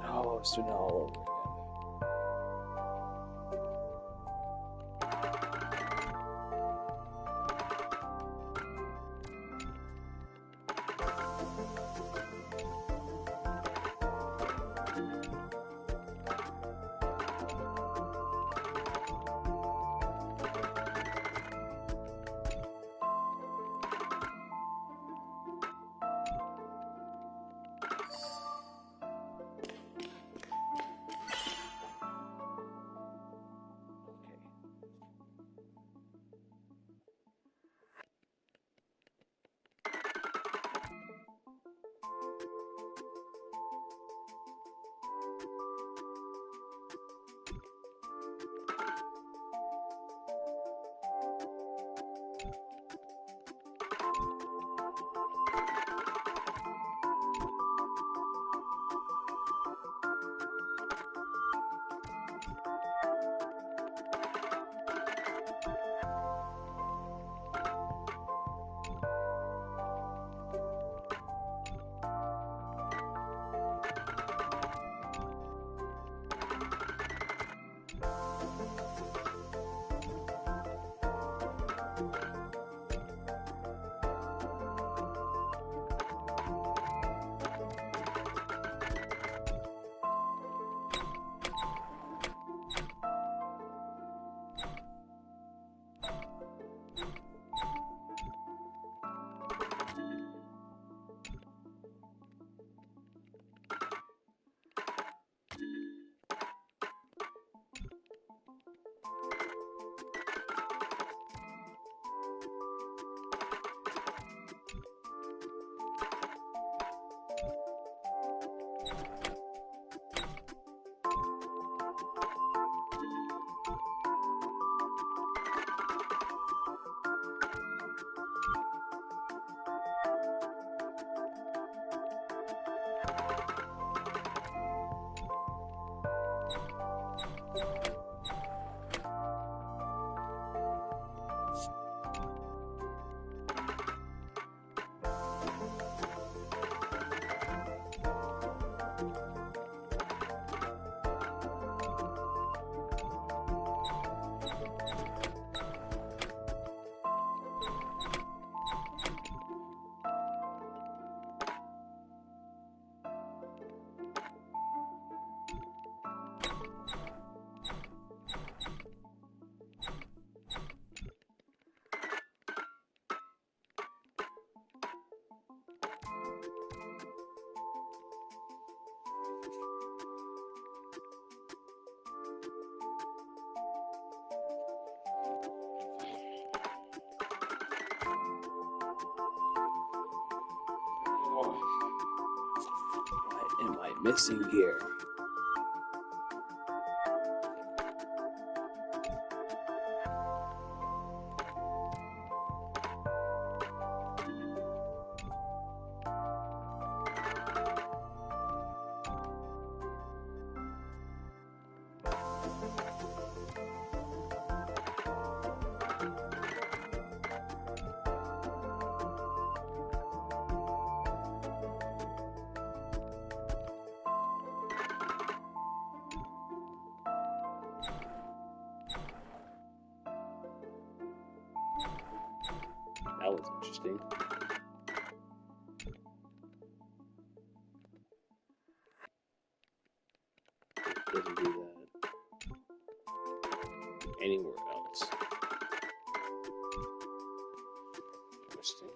Oh, it's doing it all over again. Missing gear. That was interesting. Doesn't do that anywhere else. Interesting.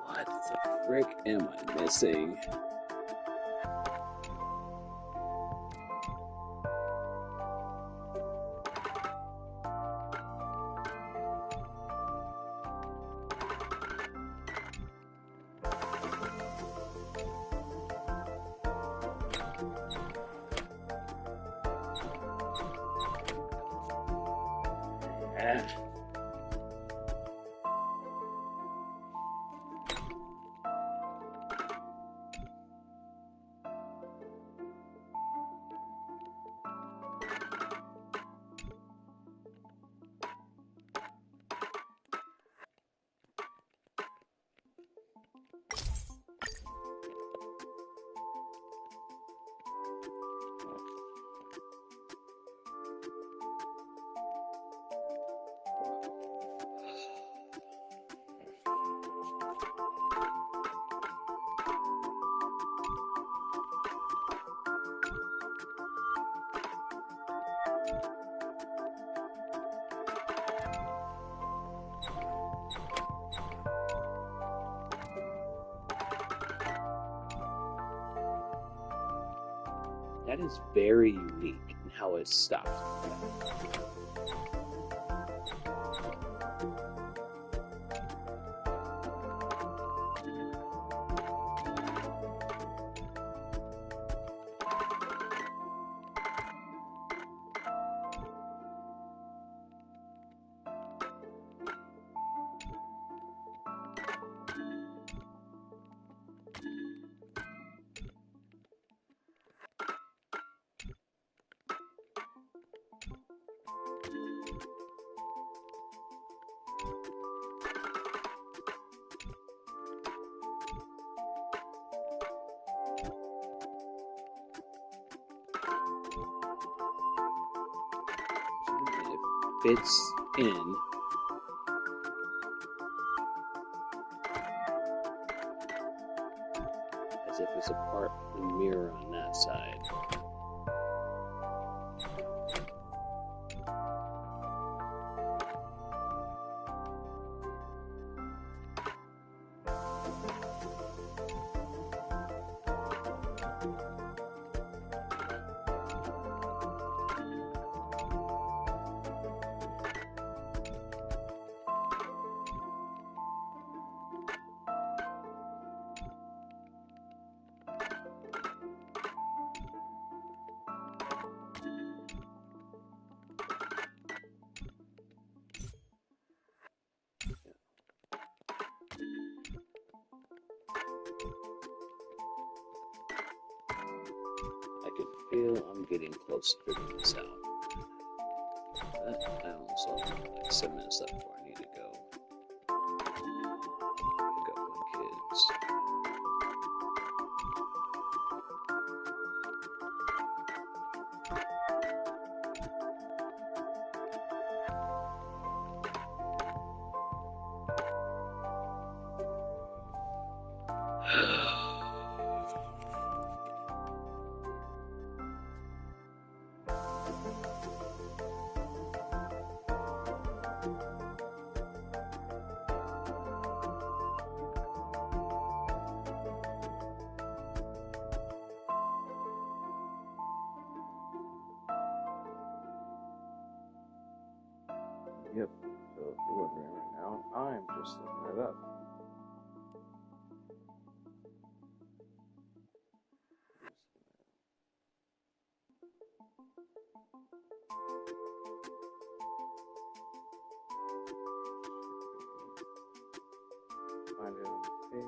What the frick am I missing? That is very unique in how it stopped. Fits in as if it's a part of the mirror on that side. feel I'm getting close to figuring this out. But I also have like 7 minutes left before I need to go pick up my kids. Yep, so if you're wondering right now, I'm just looking it up. Find it on the page.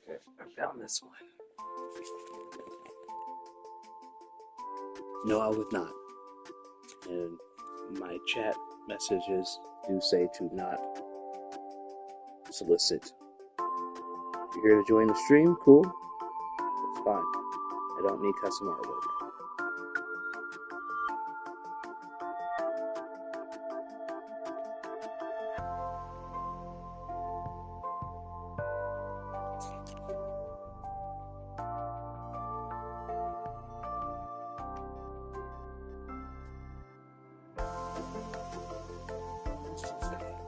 Okay, I found this one. No, I would not. And my chat messages do say to not solicit. If you're here to join the stream, cool. That's fine. I don't need custom artwork.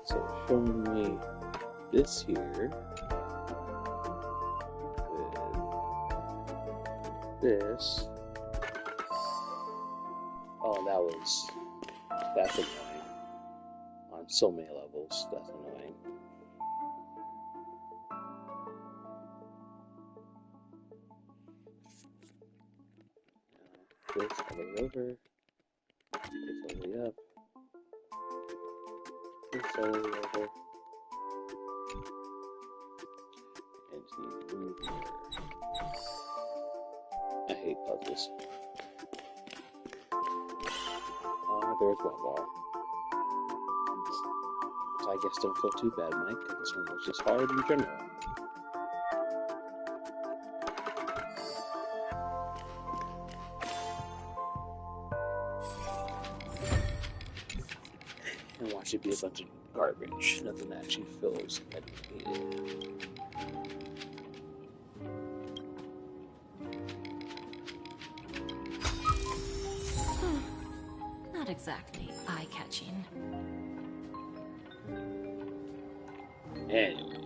So it's showing me this here with this. Oh, that's annoying. On so many levels, that's annoying. This all the way over. This all the way up. This all the way over. And just need to move here. I hate puzzles. There's one bar. So I guess don't feel too bad, Mike. This one was just hard in general. And watch it be a bunch of garbage. Nothing that actually feels educated. Not exactly eye-catching. Anyway.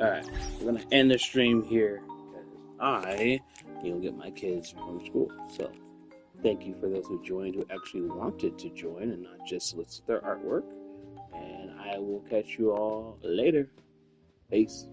Alright, we're gonna end the stream here because I need to get my kids from school. So thank you for those who joined, who actually wanted to join and not just solicit their artwork. And I will catch you all later. Peace.